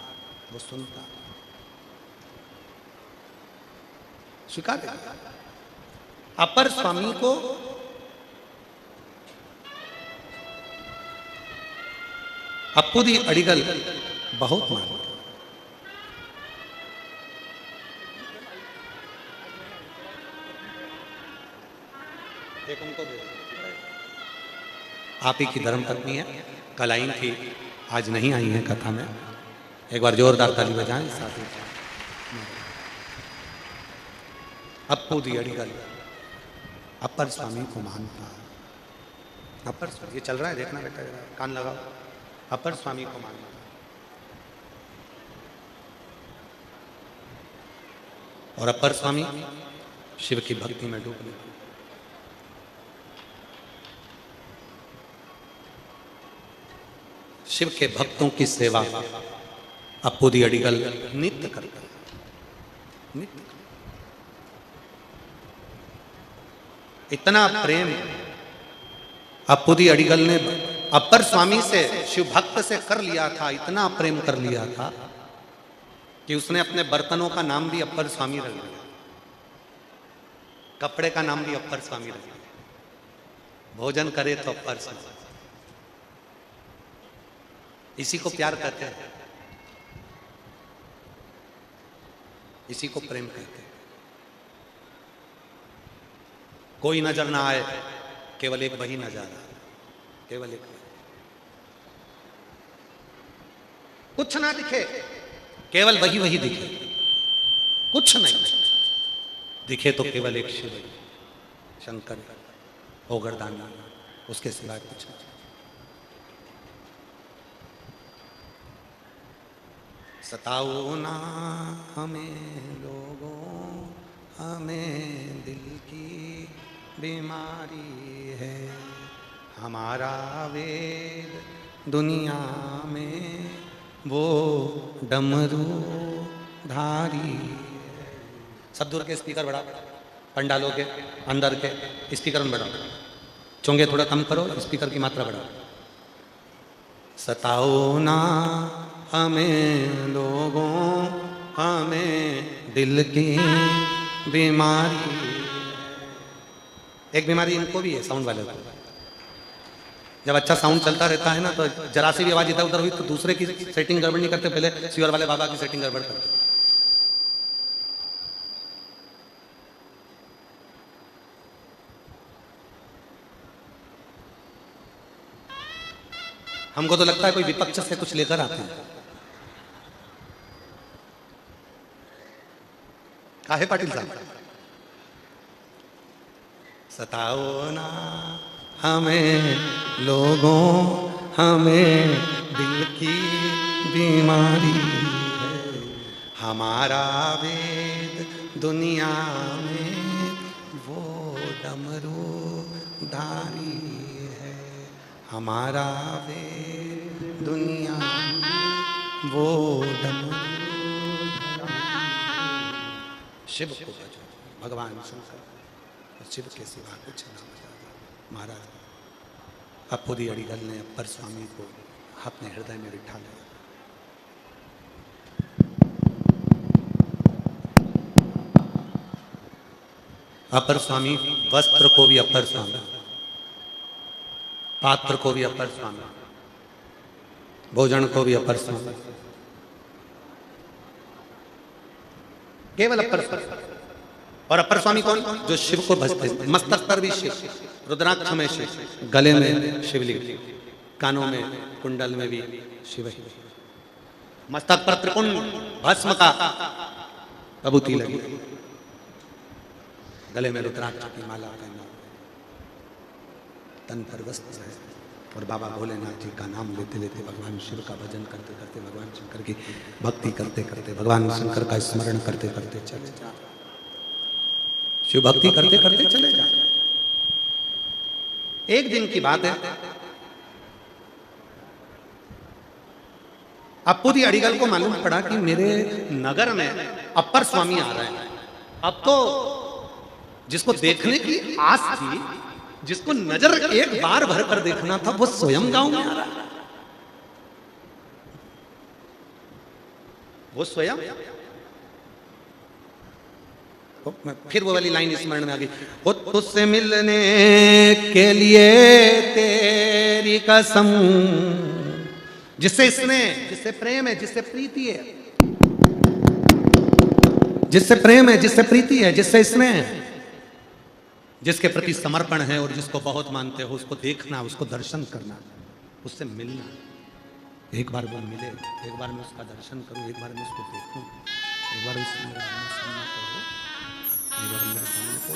वो सुनता है, स्वीकार करता है। अपर स्वामी को अप्पुदी अडिगल बहुत मानता। आप ही की धर्म पत्नी है, कल आई थी, आज नहीं आई है कथा में। एक बार जोरदार ताली बजाएं साथ ही। अप्पुदी अडिगल अपर स्वामी को मानता। अपर स्वामी, ये चल रहा है, देखना बेटा, कान लगाओ। अपर स्वामी को मानता और अपर स्वामी शिव की भक्ति में डूब गए। शिव के भक्तों की सेवा अप्पुदी अडिगल नित्य करता है, नित्य। इतना प्रेम अप्पुदी अडिगल ने अपर स्वामी से, शिव भक्त से कर लिया था, इतना प्रेम कर लिया था कि उसने अपने बर्तनों का नाम भी अपर स्वामी रख दिया, कपड़े का नाम भी अपर स्वामी रख दिया, भोजन करे तो अपर स्वामी। इसी को प्यार कहते हैं, इसी को प्रेम कहते हैं। कोई नजर ना आए, केवल एक वही नजारा, केवल एक, कुछ ना दिखे, केवल वही वही दिखे, कुछ नहीं दिखे तो केवल एक शिव, शंकर, ओगरदानी, उसके सिवाय कुछ नहीं। सताओ ना हमें लोगों, हमें दिल की बीमारी है, हमारा वेद दुनिया में वो डमरू धारी। सब दूर के स्पीकर बढ़ा, पंडालों के अंदर के स्पीकर में बढ़ाओ, चोंगे थोड़ा कम करो, स्पीकर की मात्रा बढ़ाओ। सताओ ना हमें लोगों, हमें दिल की बीमारी। एक बीमारी इनको भी है, साउंड वाले को। जब अच्छा साउंड चलता रहता है ना, तो जरा सी भी आवाज इधर उधर हुई तो दूसरे की सेटिंग गड़बड़ नहीं करते, पहले शिवर वाले बाबा की सेटिंग गड़बड़ करते। हमको तो लगता है कोई विपक्ष से कुछ लेकर आते हैं। काहे पाटिल साहब? सताओ ना हमें लोगों, हमें दिल की बीमारी है, हमारा वेद दुनिया में वो डमरू धारी है, हमारा वेद दुनिया में वो डमरू। शिव को भजो, भगवान शंकर, शिव के सिवा कुछ ना बजा। महाराज अप्पुदी अडिगल ने अपर स्वामी को अपने हृदय में बिठा लिया। अपर स्वामी वस्त्र को भी अपर स्वामी, पात्र को भी अपर स्वामी, भोजन को भी अपर स्वामी, केवल अपर स्वामी। और अपर स्वामी कौन? जो शिव को भजते हैं। मस्तक पर भी शिव, रुद्राक्ष में शिव, गले में शिवलिंग, कानों में कुंडल में भी शिव ही, मस्तक पर त्रिपुंड भस्म का विभूति लगी, गले में रुद्राक्ष की माला पहना, तन पर वस्त्र है और बाबा भोलेनाथ जी का नाम लेते लेते भगवान शिव का भजन करते करते, भगवान शंकर की भक्ति करते करते, भगवान शंकर का स्मरण करते करते चले जा, शिव भक्ति करते करते चले जा। एक दिन की बात है, अप्पुदी अड़ीगल को मालूम पड़ा कि मेरे नगर में अप्पर स्वामी आ रहे हैं। अब तो जिसको देखने की आस थी, जिसको नजर एक बार भर कर देखना था, वो स्वयं गांव में आ रहा है। वो स्वयं, फिर वो वाली लाइन स्मरण में आ गई, वो तुझसे मिलने के लिए तेरी कसम, जिससे स्नेह, जिससे प्रेम है, जिससे प्रीति है, जिससे प्रेम है, जिससे प्रीति है, जिससे स्नेह है, जिसके प्रति समर्पण है और जिसको बहुत मानते हो, उसको देखना, उसको दर्शन करना, उससे मिलना। एक बार वो मिले, एक बार मैं उसका दर्शन करूं, एक बार मैं उसको देखूं, एक बार उससे मेरा सामना करो, एक बार मेरे सामने को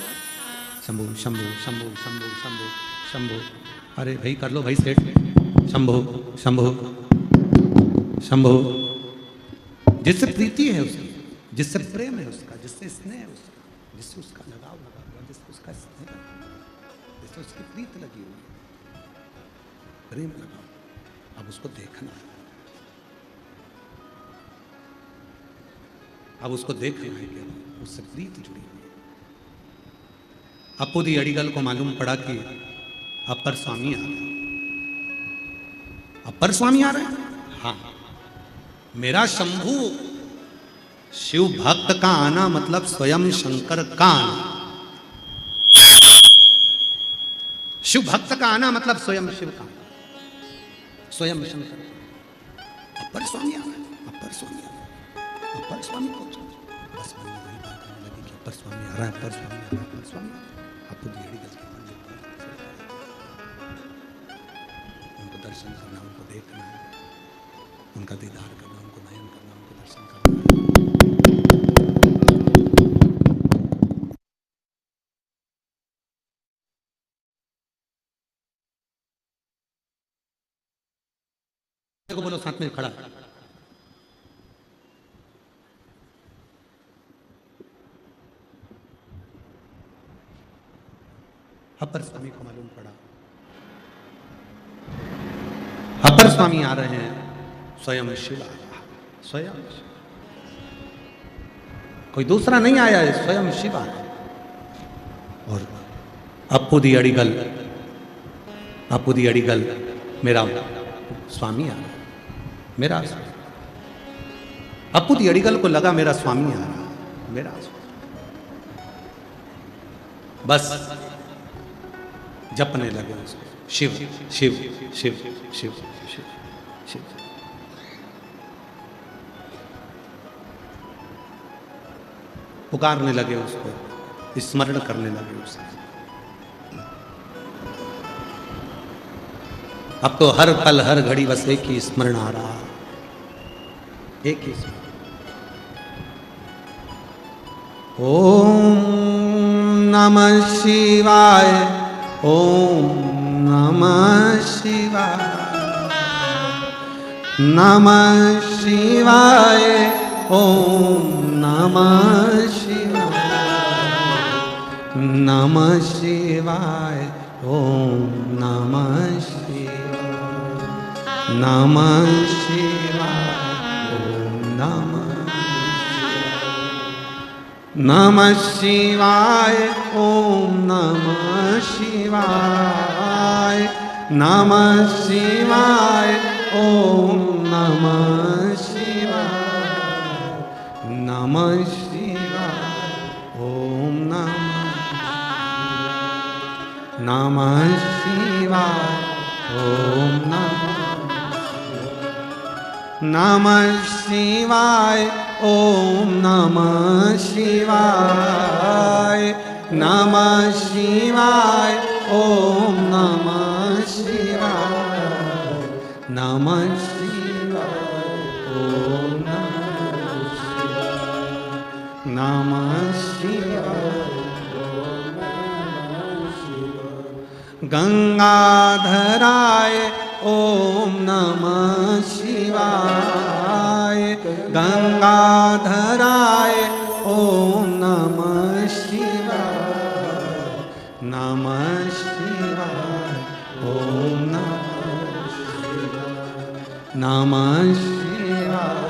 शंभु शंभु शंभु शंभु शंभु शंभु, अरे भाई कर लो भाई सेठ, शंभु शंभु शंभु, जिससे प्रीति है उसकी, जिससे प्रेम है उसका, जिससे स्नेह है उसका, जिससे उसका लगाव लगा हुआ, जिससे उसका स्नेह, जिससे उसकी प्रीत लगी हुई, प्रेम लगा, अब उसको देखना, अब उसको देखना है कि उससे प्रीत जुड़ी हुई है। अप्पुदी अड़ीगल को मालूम पड़ा कि अपर स्वामी आ रहे, अपर स्वामी आ रहे हैं। हाँ, मेरा शंभू शिव भक्त का आना मतलब स्वयं शंकर का आना, शिव भक्त का आना मतलब स्वयं शिव का, स्वयं शंकर। अपर स्वामी आ रहे हैं, अपर स्वामी आ रहे हैं, अपर स्वामी को बस मन में वही बात आने लगी कि अपर स्वामी आ रहा है, अपर स्वामी आ रहा है, अपर स्वामी आ रहा है। अप्पुदी अड़ीगल के मंदिर पर उनको दर्शन करना, उनको देखना है, उनका दीदार करना, उनको नयन करना, उनको दर्शन करना। को बोलो साथ में खड़ा, अपर स्वामी को मालूम पड़ा, अपर स्वामी आ रहे हैं, स्वयं शिव आ रहा, स्वयं कोई दूसरा नहीं आया है, स्वयं शिव आ रहा। और अप्पुदी अड़ीगल, अप्पुदी अड़ीगल मेरा स्वामी आ रहा, मेरा स्वामी। अप्पुदी अड़ीगल को लगा मेरा स्वामी आ रहा, मेरा स्वामी। बस जपने लगे उसको, शिव शिव शिव शिव शिव शिव, पुकारने लगे उसको, स्मरण करने लगे उसको। अब तो हर पल हर घड़ी बस एक ही स्मरण आ रहा, एक ही स्मरण। ओम नमः शिवाय, ओम नमः शिवाय, नमः शिवाय, ओम नमः शिवाय, नमः शिवाय, ओम नमः शिवाय, नमः शिवाय, ओम नमः शिवाय, ओम नमः शिवाय, नमः शिवाय, ओम नमः शिवाय, नमः शिवाय, ओम नमः शिवाय, ओम नमः शिवाय, ओम नमः शिवाय, नमः शिवाय, ओम नमः शिवाय, नमः शिवाय ओम नमः शिवाय नमः शिवाय गंगाधराय ओम नमः शिवाय गंगाधराय ओम नमः शिवाय नमः शिवाय ओम नमः शिवाय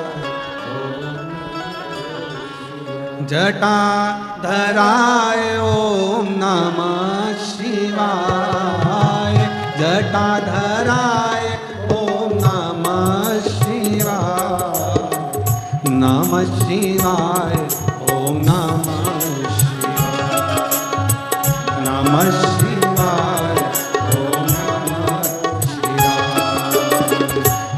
जटाधराय ओम नमः शिवाय जटाधराय ओम नमः शिवाय नमः शिवाय ओम नमः शिवाय नमः शिवाय ओम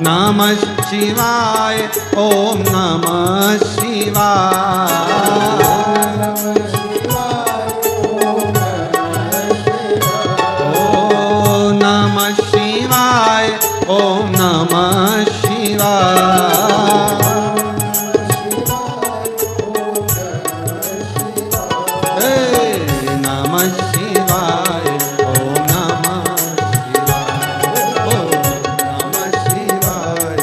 नमः शिवाय ओम नमः शिवाय नमः शिवाय ओम नमः शिवाय नमः शिवाय ओम नमः शिवाय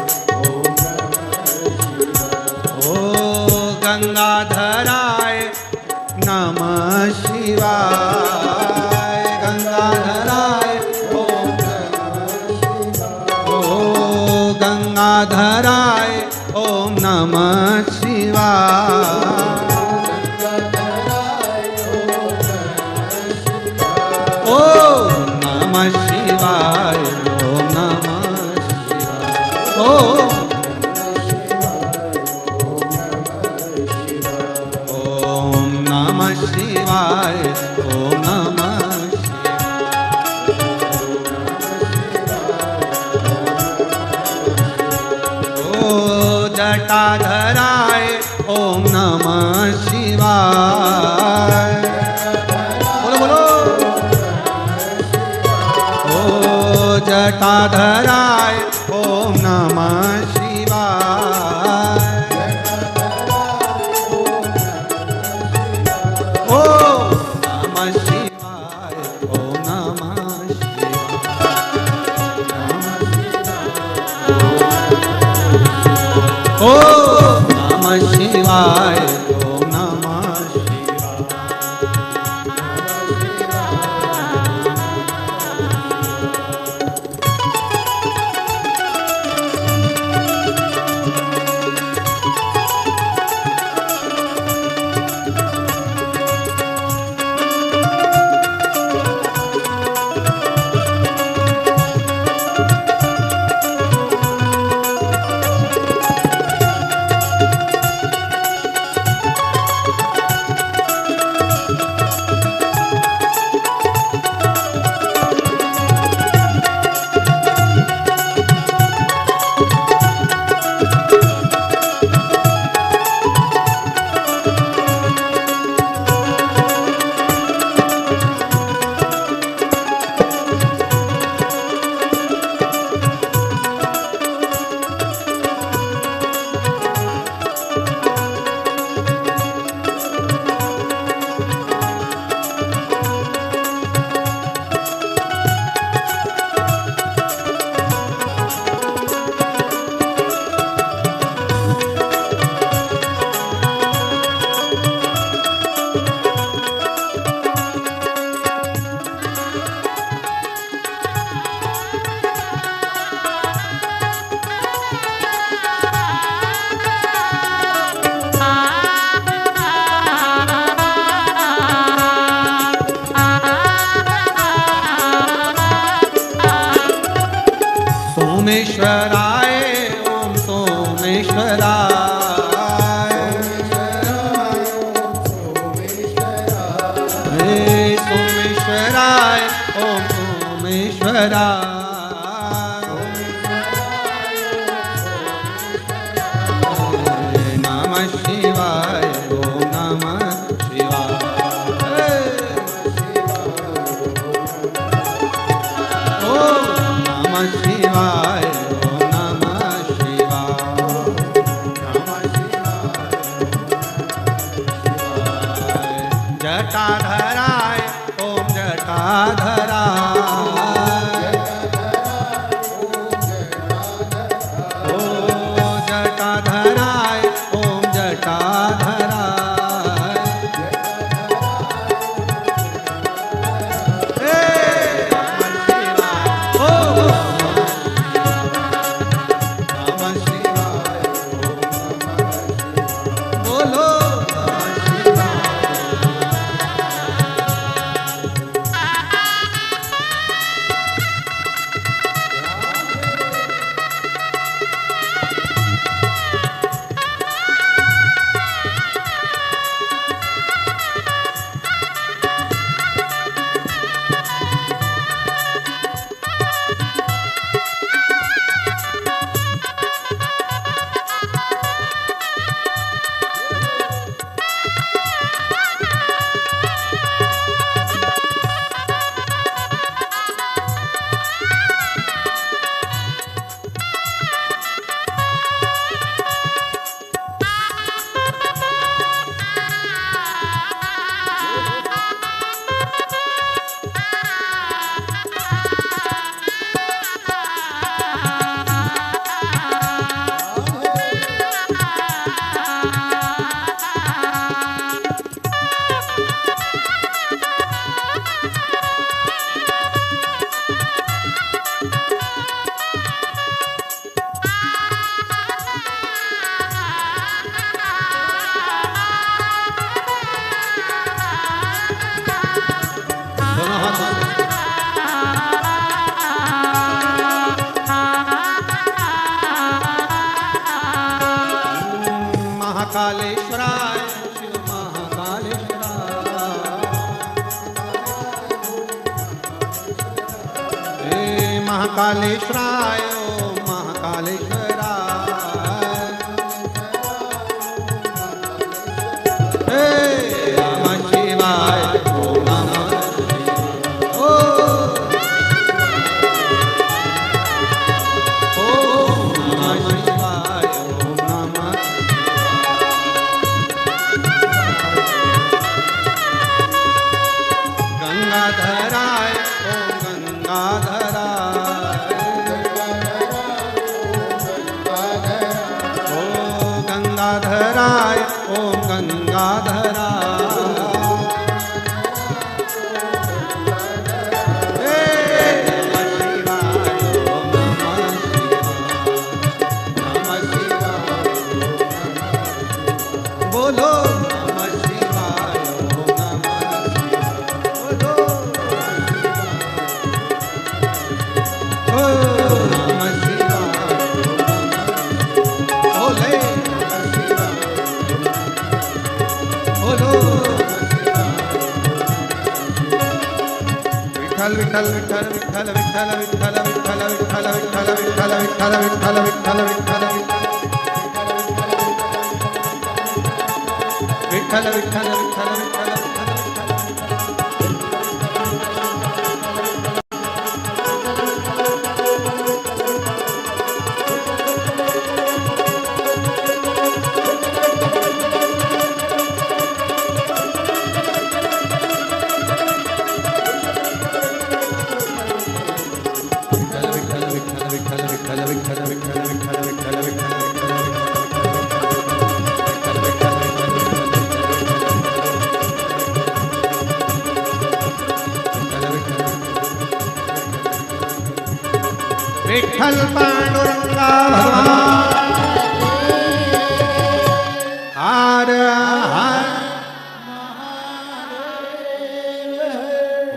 ओ गंगाधराय नमः शिवाय गंगाधराय गंगाधराय ओम नमः शिवाय ओम नमः शिवाय ओम नमः शिवाय ओम नमः शिवाय ओम नमः जटाधराय ओम नमः शिवाय बोलो बोलो ओ जटाधराय ओम नमः शिवाय ओम नमः शिवाय ओम नमः ओम नमः शिवाय ओम नमः सोमेश्वराय ओम सोमेश्वराय हे सोमेश्वराय ओम सोमेश्वराय नमः शिवाय ओम नमः शिवाय ओम नमः शिवाय ओम महाकालेश्वराय ओम महाकालेश्वराय। हे नमः शिवाय ओम नमः गंगाधराय ओम गंगाधराय ओ गंगाधराय ओम गंगाधराय। बोलो नमः शिवाय ओम नमः विठ्ठल विठ्ठल विठ्ठल विठ्ठल विठ्ठल विठ्ठल विठ्ठल विठ्ठल विठ्ठल विठ्ठल विठ्ठल विठ्ठल विठ्ठल विठ्ठल विठ्ठल पांडुरंगा हर हर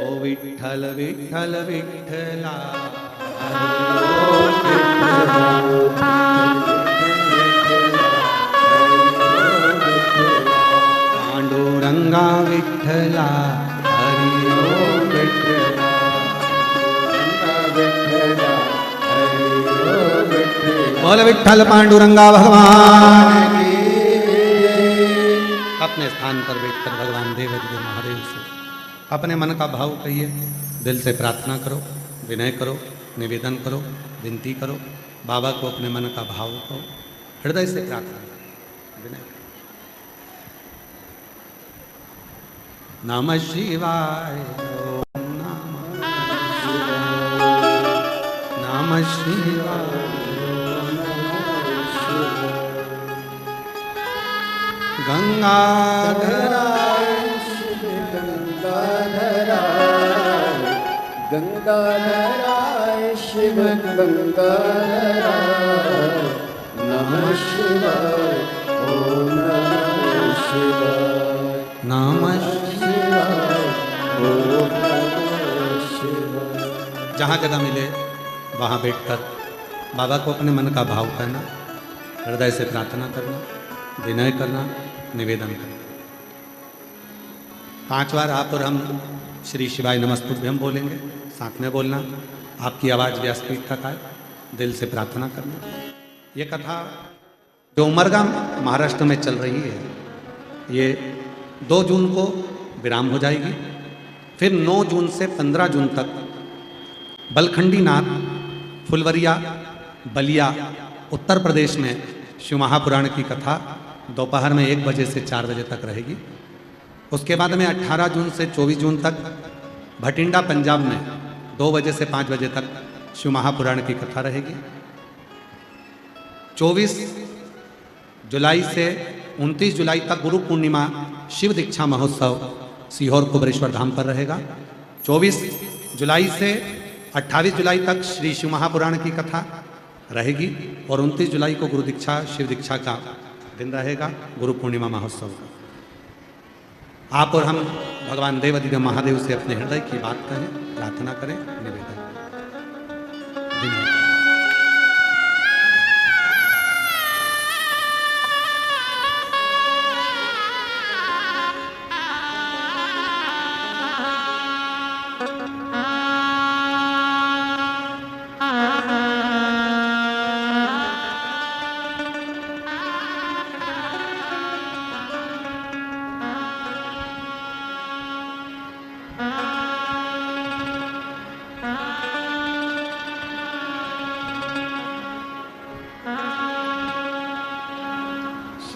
ओ विठ्ठल विठ्ठल विठ्ठला पांडुरंगा विठ्ठला हरि ओम विठ्ठला विठ्ठला बोल विठ्ठल पांडुरंगा भगवान की। अपने स्थान पर बैठकर भगवान देवाधिदेव महादेव से अपने मन का भाव कहिए, दिल से प्रार्थना करो, विनय करो, निवेदन करो, विनती करो। बाबा को अपने मन का भाव करो, हृदय से प्रार्थना करो, विनय करो। नमः शिवाय ओम नमः शिवाय। गंगाधराय शिव गंगाधराय गंगाधराय शिव गंगाधराय नमः शिवाय ओम नमः शिवाय नमः शिवाय ओम नमः शिवाय। जहाँ जगह मिले वहाँ बैठकर बाबा को अपने मन का भाव कहना, हृदय से प्रार्थना करना, विनय करना, निवेदन करना। 5 बार आप और हम श्री शिवाय नमस्तुभ्यं बोलेंगे, साथ में बोलना। आपकी आवाज़ व्यासपीठ तक आए, दिल से प्रार्थना करना। ये कथा जो उमरगा महाराष्ट्र में चल रही है, ये 2 जून को विराम हो जाएगी। फिर 9 जून से 15 जून तक बलखंडी नाथ फुलवरिया बलिया उत्तर प्रदेश में शिव महापुराण की कथा दोपहर में 1 बजे से 4 बजे तक रहेगी। उसके बाद में 18 जून से 24 जून तक भटिंडा पंजाब में 2 बजे से 5 बजे तक शिव महापुराण की कथा रहेगी। 24 जुलाई से 29 जुलाई तक गुरु पूर्णिमा शिव दीक्षा महोत्सव सीहोर कुबरेश्वर धाम पर रहेगा। 24 जुलाई से 28 जुलाई तक श्री शिव महापुराण की कथा रहेगी और 29 जुलाई को गुरु दीक्षा शिव दीक्षा का दिन रहेगा, गुरु पूर्णिमा महोत्सव का। आप और हम भगवान देवाधिदेव महादेव से अपने हृदय की बात करें, प्रार्थना करें, निवेदन करें।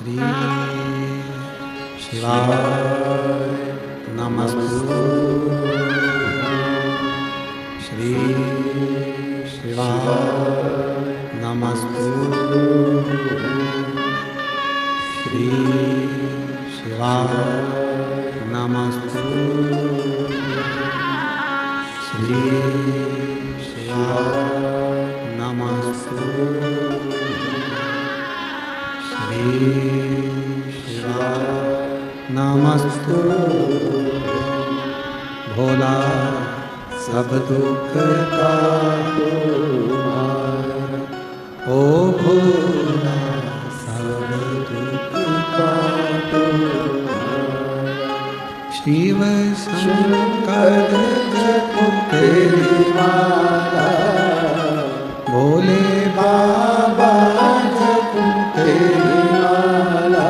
श्री शिवाय नमस्तु। श्री शिवाय नमस्तु। श्री शिवाय नमस्तु। श्री शिवाय नमस्तु। श्री शिवाय नमस्तु। भोला सब दुख का ओ भोला सब दुख का शिव शंकर जपो तेरी माला भोले बाबा जपो तेरी माला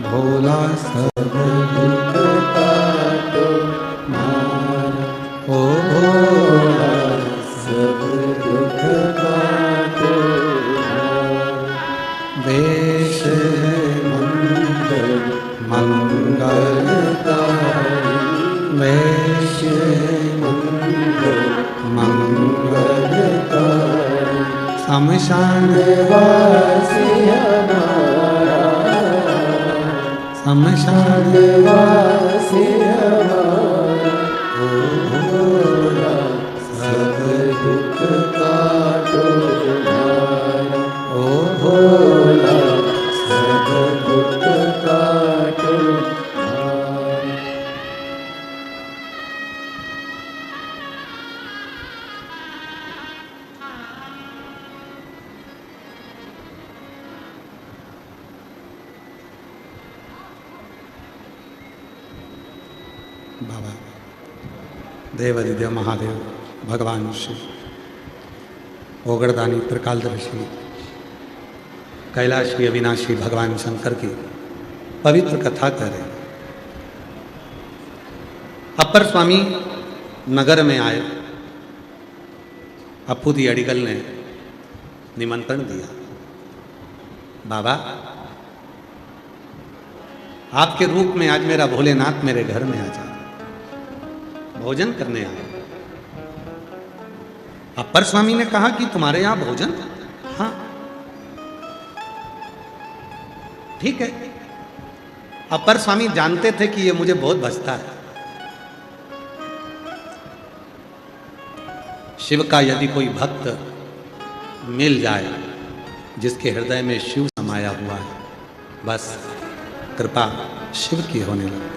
भोला सब दुख काटो मारा ओ भोला सब दुख काटो देश मंगल मंगलकारी देश मंगल मंगलकारी शमशान वासी हमारा शमशान वासी हमारा ओ भोला सब दुख काटो मारा ओ भोला सब दुख काटो मारा। बाबा देवादिदेव महादेव भगवान शिव ओगड़दानी त्रिकालदर्शी कैलाशी अविनाशी भगवान शंकर की पवित्र कथा कर रहे। अपर स्वामी नगर में आए। अप्पूदी अडिगल ने निमंत्रण दिया, बाबा आपके रूप में आज मेरा भोलेनाथ मेरे घर में आ जाए, भोजन करने आए। अपर स्वामी ने कहा कि तुम्हारे यहां भोजन? हाँ ठीक है। अपर स्वामी जानते थे कि ये मुझे बहुत भजता है। शिव का यदि कोई भक्त मिल जाए जिसके हृदय में शिव समाया हुआ है, बस कृपा शिव की होने लगती है।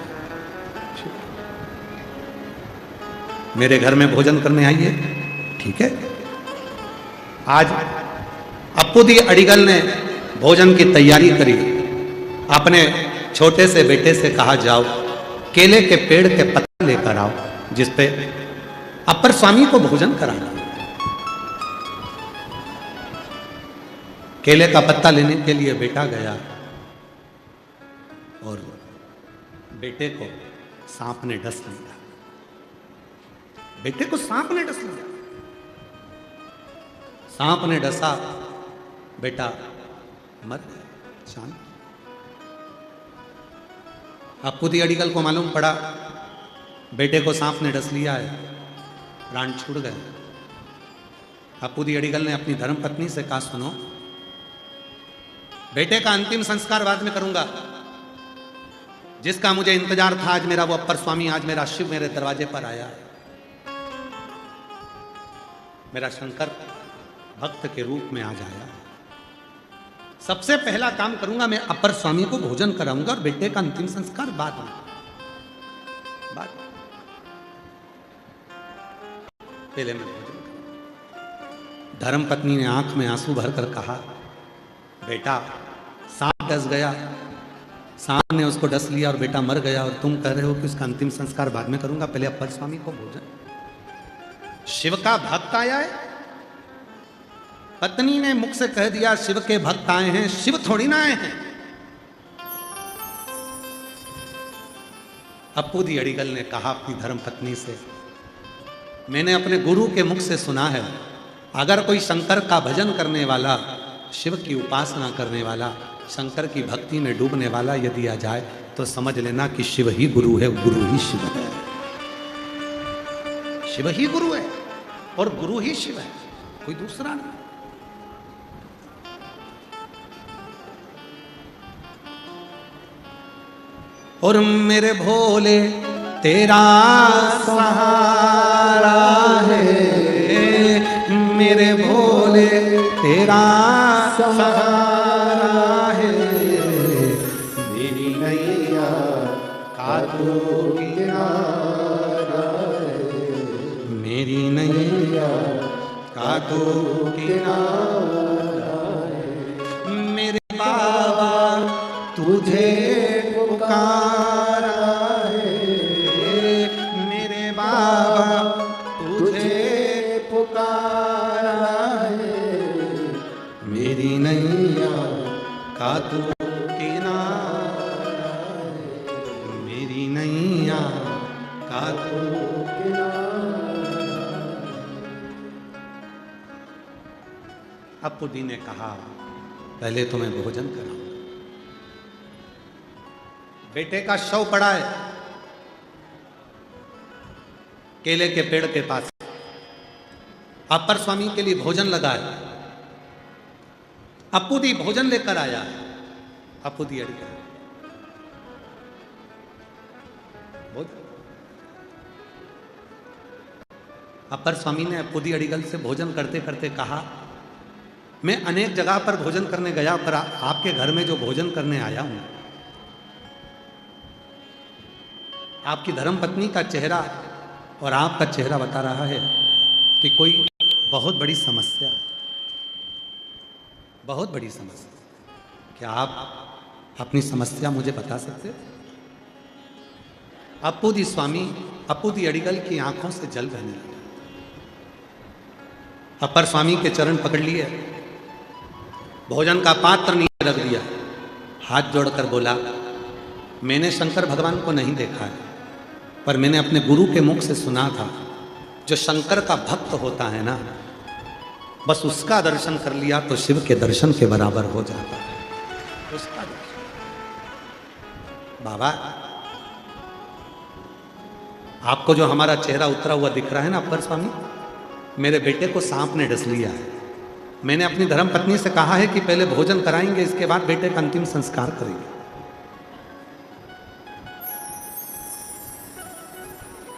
मेरे घर में भोजन करने आइए, ठीक है। आज अप्पूदी अडिगल ने भोजन की तैयारी करी। अपने छोटे से बेटे से कहा, जाओ केले के पेड़ के पत्ते लेकर आओ जिसपे अपर स्वामी को भोजन कराना। केले का पत्ता लेने के लिए बेटा गया और बेटे को सांप ने डस लिया। बेटे को सांप ने डस लिया। सांप ने डसा, बेटा मर गया। शांत। अप्पूदी अडिगल को मालूम पड़ा बेटे को सांप ने डस लिया है, प्राण छूट गए। अप्पूदी अडिगल ने अपनी धर्मपत्नी से कहा, सुनो बेटे का अंतिम संस्कार बाद में करूंगा। जिसका मुझे इंतजार था आज मेरा वो अपर स्वामी, आज मेरा शिव मेरे दरवाजे पर आया है। मेरा शंकर भक्त के रूप में आज आया। सबसे पहला काम करूंगा, मैं अपर स्वामी को भोजन कराऊंगा और बेटे का अंतिम संस्कार बाद में। पहले मैं भोजन करूंगा। धर्मपत्नी ने आंख में आंसू भरकर कहा, बेटा सांप डस गया, सांप ने उसको डस लिया और बेटा मर गया, और तुम कह रहे हो कि उसका अंतिम संस्कार बाद में करूंगा, पहले अपर स्वामी को भोजन। शिव का भक्त आया है। पत्नी ने मुख से कह दिया शिव के भक्त आए हैं, शिव थोड़ी ना आए हैं। अप्पूदी अडिगल ने कहा अपनी धर्मपत्नी से, मैंने अपने गुरु के मुख से सुना है, अगर कोई शंकर का भजन करने वाला, शिव की उपासना करने वाला शंकर की भक्ति में डूबने वाला यदि आ जाए तो समझ लेना कि शिव ही गुरु है, गुरु ही शिव है। शिव ही गुरु है और गुरु ही शिव है, कोई दूसरा नहीं। और मेरे भोले तेरा सहारा है, मेरे भोले तेरा सहारा है, मेरी नैया का तू किनारा है, मेरी नैया का तू किनारा है। मेरे बाबा तुझे पुकारा है, मेरे बाबा तुझे पुकारा है, मेरी नैया का तू किनारा है, मेरी नैया का तू। अप्पू दी ने कहा पहले तो मैं भोजन कराऊं। बेटे का शव पड़ा है केले के पेड़ के पास, अपर स्वामी के लिए भोजन लगा है। अप्पू दी भोजन लेकर आया है। अप्पू दी अड़ी अपर स्वामी ने अप्पू दी अड़ीगल से भोजन करते करते कहा, मैं अनेक जगह पर भोजन करने गया, पर आपके घर में जो भोजन करने आया हूं, आपकी धर्मपत्नी का चेहरा और आपका चेहरा बता रहा है कि कोई बहुत बड़ी समस्या है, बहुत बड़ी समस्या। क्या आप अपनी समस्या मुझे बता सकते हो? अप्पू दी स्वामी, अप्पू दी अड़ीगल की आंखों से जल बहने लगा। अपर स्वामी के चरण पकड़ लिए, भोजन का पात्र नीचे रख दिया, हाथ जोड़कर बोला, मैंने शंकर भगवान को नहीं देखा है, पर मैंने अपने गुरु के मुख से सुना था, जो शंकर का भक्त होता है ना, बस उसका दर्शन कर लिया तो शिव के दर्शन के बराबर हो जाता है। उसका दर्शन। बाबा, आपको जो हमारा चेहरा उतरा हुआ दिख रहा है ना अपर स्वामी, मेरे बेटे को सांप ने डस लिया है। मैंने अपनी धर्मपत्नी से कहा है कि पहले भोजन कराएंगे, इसके बाद बेटे का अंतिम संस्कार करेंगे।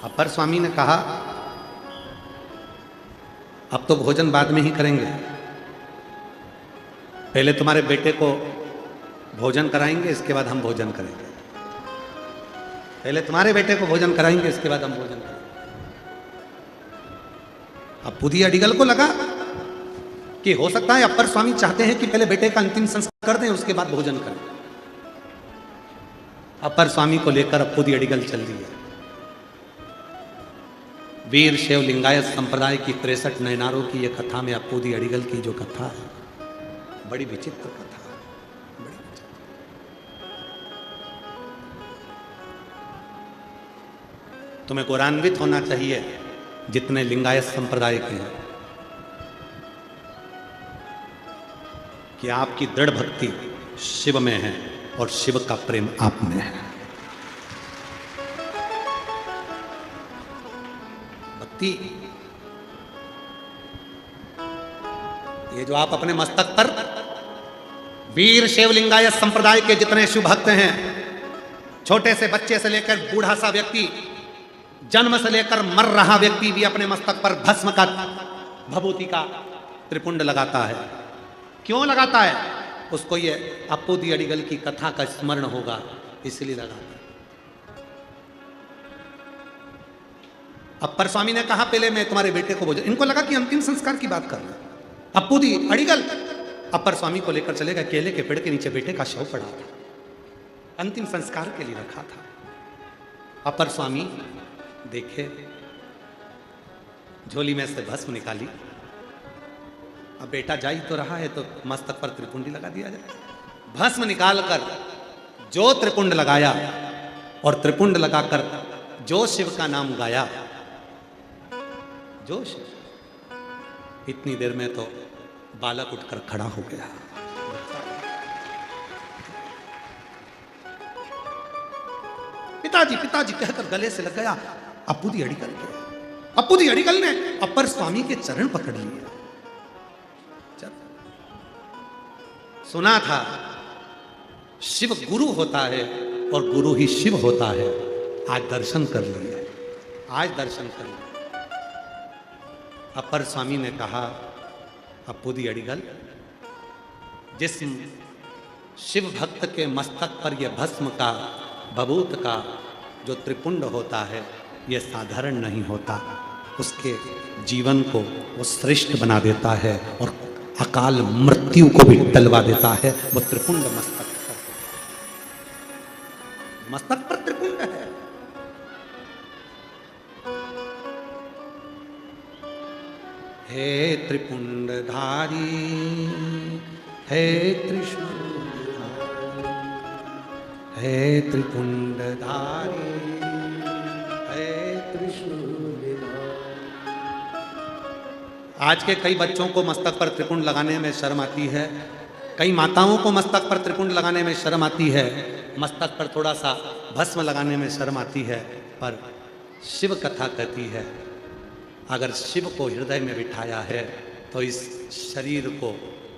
अपर स्वामी ने कहा, अब तो भोजन बाद में ही करेंगे, पहले तुम्हारे बेटे को भोजन कराएंगे, इसके बाद हम भोजन करेंगे। पहले तुम्हारे बेटे को भोजन कराएंगे, इसके बाद हम भोजन करेंगे। अप्पू दी अड़ीगल को लगा कि हो सकता है अपर स्वामी चाहते हैं कि पहले बेटे का अंतिम संस्कार कर दें, उसके बाद भोजन करें। अपर स्वामी को लेकर अप्पू दी अड़ीगल चल दिया। वीर शैव लिंगायत संप्रदाय की 63 नयनारों की यह कथा में अप्पू दी अड़ीगल की जो कथा है, बड़ी विचित्र कथा है, बड़ी विचित्र। तुम्हें गौरवान्वित होना चाहिए जितने लिंगायत संप्रदाय के हैं, कि आपकी दृढ़ भक्ति शिव में है और शिव का प्रेम आप में है। भक्ति ये जो आप अपने मस्तक पर वीर शैव लिंगायत संप्रदाय के जितने शिव भक्त हैं, छोटे से बच्चे से लेकर बूढ़ा सा व्यक्ति, जन्म से लेकर मर रहा व्यक्ति भी अपने मस्तक पर भस्म का, भभूति का त्रिपुंड लगाता है। क्यों लगाता है? उसको ये अप्पू दी अड़ीगल की कथा का स्मरण होगा, इसलिए लगाता है। अप्पर स्वामी ने कहा, पहले मैं तुम्हारे बेटे को भोजन, इनको लगा कि अंतिम संस्कार की बात करना। अप्पू दी अड़ीगल अप्पर स्वामी को लेकर चले गए। केले के पेड़ के नीचे बेटे का शव पड़ा था, अंतिम संस्कार के लिए रखा था। अप्पर स्वामी देखे, झोली में से भस्म निकाली। अब बेटा जा ही तो रहा है, तो मस्तक पर त्रिपुंडी लगा दिया जाए। भस्म निकालकर जो त्रिपुंड लगाया और त्रिपुंड लगाकर जो शिव का नाम गाया, जो शिव, इतनी देर में तो बालक उठकर खड़ा हो गया। पिताजी कहकर गले से लग गया। अप्पूजी अडिगल के, अप्पूजी अडिगल ने अपर स्वामी के चरण पकड़ लिए। सुना था शिव गुरु होता है और गुरु ही शिव होता है। आज दर्शन कर लिए, आज दर्शन कर लिए। अपर स्वामी ने कहा, अप्पूजी अडिगल, जिस शिव भक्त के मस्तक पर यह भस्म का बबूत का जो त्रिपुंड होता है, यह साधारण नहीं होता। उसके जीवन को वो श्रेष्ठ बना देता है और अकाल मृत्यु को भी टलवा देता है। वो त्रिपुंड मस्तक पर, मस्तक पर त्रिपुंड है। हे त्रिपुंडधारी, हे त्रिशूलधारी, हे त्रिपुंडधारी, हे त्रिशूलधारी। आज के कई बच्चों को मस्तक पर त्रिपुंड लगाने में शर्म आती है, कई माताओं को मस्तक पर त्रिपुंड लगाने में शर्म आती है, मस्तक पर थोड़ा सा भस्म लगाने में शर्म आती है। पर शिव कथा कहती है, अगर शिव को हृदय में बिठाया है तो इस शरीर को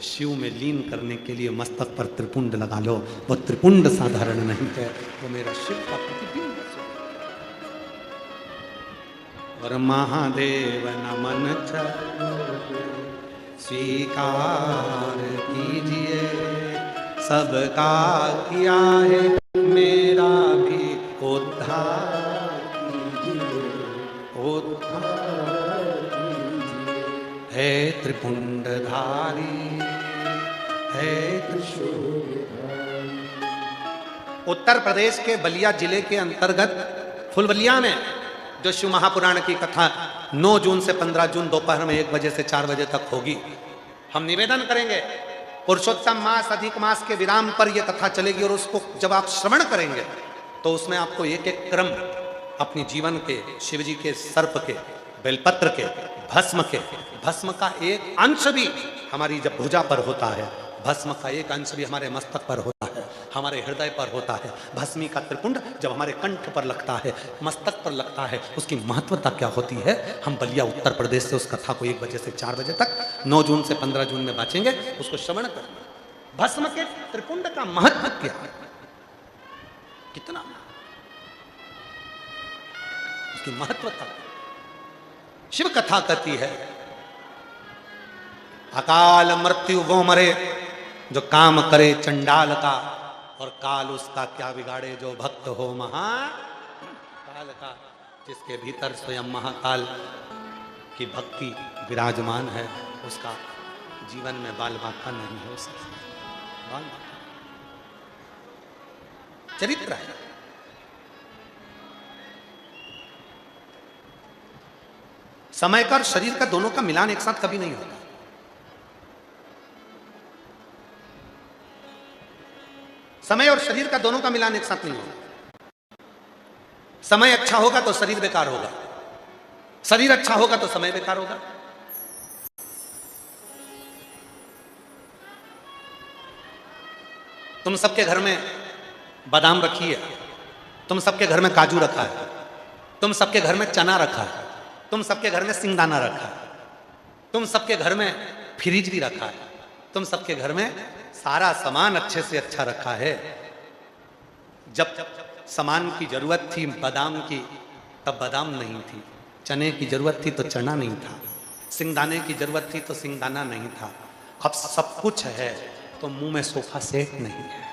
शिव में लीन करने के लिए मस्तक पर त्रिपुंड लगा लो। वो त्रिपुंड साधारण नहीं है, वो मेरा शिव का प्रतिबिंब है। और महादेव नमन स्वीकार कीजिए, सबका किया है मेरा भी उद्धार कीजिए, उद्धार कीजिए। हे त्रिपुंडधारी, हे त्रिशूलधारी। उत्तर प्रदेश के बलिया जिले के अंतर्गत फुलबलिया में जो शिव महापुराण की कथा 9 जून से 15 जून दोपहर में 1 बजे से 4 बजे तक होगी। हम निवेदन करेंगे, पुरुषोत्तम मास अधिक मास के विराम पर यह कथा चलेगी और उसको जब आप श्रवण करेंगे तो उसमें आपको एक एक क्रम अपने जीवन के, शिवजी के सर्प के, बेलपत्र के, भस्म का एक अंश भी हमारी जब भुजा पर होता है, भस्म का एक अंश भी हमारे मस्तक पर होता है, हमारे हृदय पर होता है। भस्मी का त्रिपुंड जब हमारे कंठ पर लगता है, मस्तक पर लगता है, उसकी महत्वता क्या होती है। हम बलिया उत्तर प्रदेश से उस कथा को 1 बजे से 4 बजे तक 9 जून से 15 जून में बांचेंगे, उसको श्रवण करेंगे। भस्म के त्रिपुंड का महत्व क्या है, कितना उसकी महत्वता। शिव कथा कहती है, अकाल मृत्यु वो मरे जो काम करे चंडाल का, और काल उसका क्या बिगाड़े जो भक्त हो महाकाल का। जिसके भीतर स्वयं महाकाल की भक्ति विराजमान है, उसका जीवन में बाल बांका नहीं हो सकता। बाल बांका चरित्र है। समय का और शरीर का दोनों का मिलान एक साथ कभी नहीं होता। समय और शरीर का दोनों का मिलान एक साथ नहीं होगा। समय अच्छा होगा तो शरीर बेकार होगा, शरीर अच्छा होगा तो समय बेकार होगा। तुम सबके घर में बादाम रखी है, तुम सबके घर में काजू रखा है, तुम सबके घर में चना रखा है, तुम सबके घर में सिंगदाना रखा है, तुम सबके घर में फ्रिज भी रखा है, तुम सबके घर में सारा सामान अच्छे से अच्छा रखा है। जब सामान की जरूरत थी बादाम की, तब बादाम नहीं थी, चने की जरूरत थी तो चना नहीं था, सिंगदाने की जरूरत थी तो सिंगदाना नहीं था। अब सब कुछ है तो मुंह में सोफा सेट नहीं है,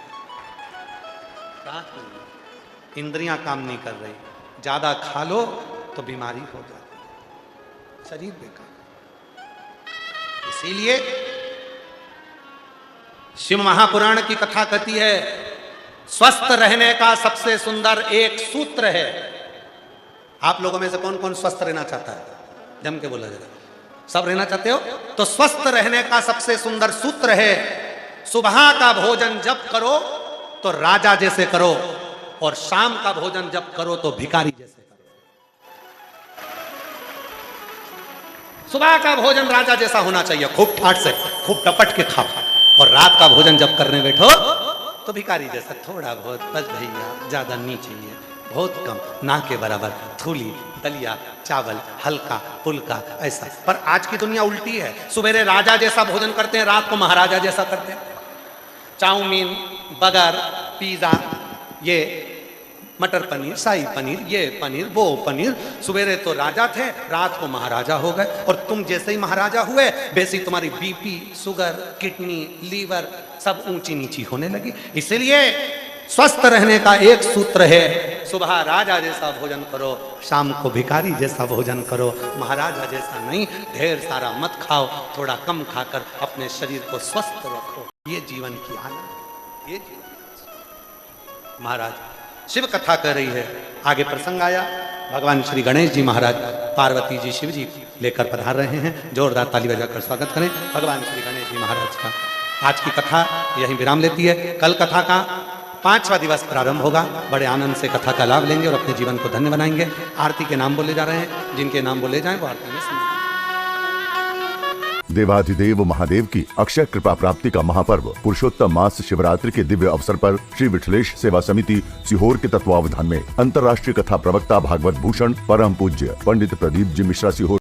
इंद्रियां काम नहीं कर रही, ज्यादा खा लो तो बीमारी हो जाती, शरीर बेकार। इसीलिए शिव महापुराण की कथा कहती है, स्वस्थ रहने का सबसे सुंदर एक सूत्र है। आप लोगों में से कौन कौन स्वस्थ रहना चाहता है? जम के बोला जरा, सब रहना चाहते हो? तो स्वस्थ रहने का सबसे सुंदर सूत्र है, सुबह का भोजन जब करो तो राजा जैसे करो, और शाम का भोजन जब करो तो भिखारी जैसे करो। सुबह का भोजन राजा जैसा होना चाहिए, खूब ठाट से, खूब टपट के खाओ, और रात का भोजन जब करने बैठो तो भिखारी जैसा, थोड़ा बहुत, बस भैया ज्यादा नहीं चाहिए, बहुत कम, ना के बराबर, थूली, दलिया, चावल, हल्का फुल्का ऐसा। पर आज की दुनिया उल्टी है, सवेरे राजा जैसा भोजन करते हैं, रात को महाराजा जैसा करते हैं। चाउमीन, बर्गर, पिज़्ज़ा, ये मटर पनीर, शाही पनीर, ये पनीर, वो पनीर। सवेरे तो राजा थे, रात को महाराजा हो गए। और तुम जैसे ही महाराजा हुए वैसे ही तुम्हारी बीपी, शुगर, किडनी, लीवर सब ऊंची नीची होने लगी। इसलिए स्वस्थ रहने का एक सूत्र है, सुबह राजा जैसा भोजन करो, शाम को भिखारी जैसा भोजन करो, महाराजा जैसा नहीं। ढेर सारा मत खाओ, थोड़ा कम खाकर अपने शरीर को स्वस्थ रखो। ये जीवन की आनंद, ये जीवन। महाराज शिव कथा कर रही है, आगे प्रसंग आया, भगवान श्री गणेश जी महाराज पार्वती जी शिव जी लेकर पधार रहे हैं। जोरदार ताली बजाकर स्वागत करें भगवान श्री गणेश जी महाराज का। आज की कथा यहीं विराम लेती है। कल कथा का 5वां दिवस प्रारंभ होगा। बड़े आनंद से कथा का लाभ लेंगे और अपने जीवन को धन्य बनाएंगे। आरती के नाम बोले जा रहे हैं, जिनके नाम बोले जाएं वो आरती में सुनिए। देवाधिदेव महादेव की अक्षय कृपा प्राप्ति का महापर्व पुरुषोत्तम मास शिवरात्रि के दिव्य अवसर पर श्री विठलेश सेवा समिति सीहोर के तत्वावधान में अंतर्राष्ट्रीय कथा प्रवक्ता भागवत भूषण परम पूज्य पंडित प्रदीप जी मिश्रा सीहोर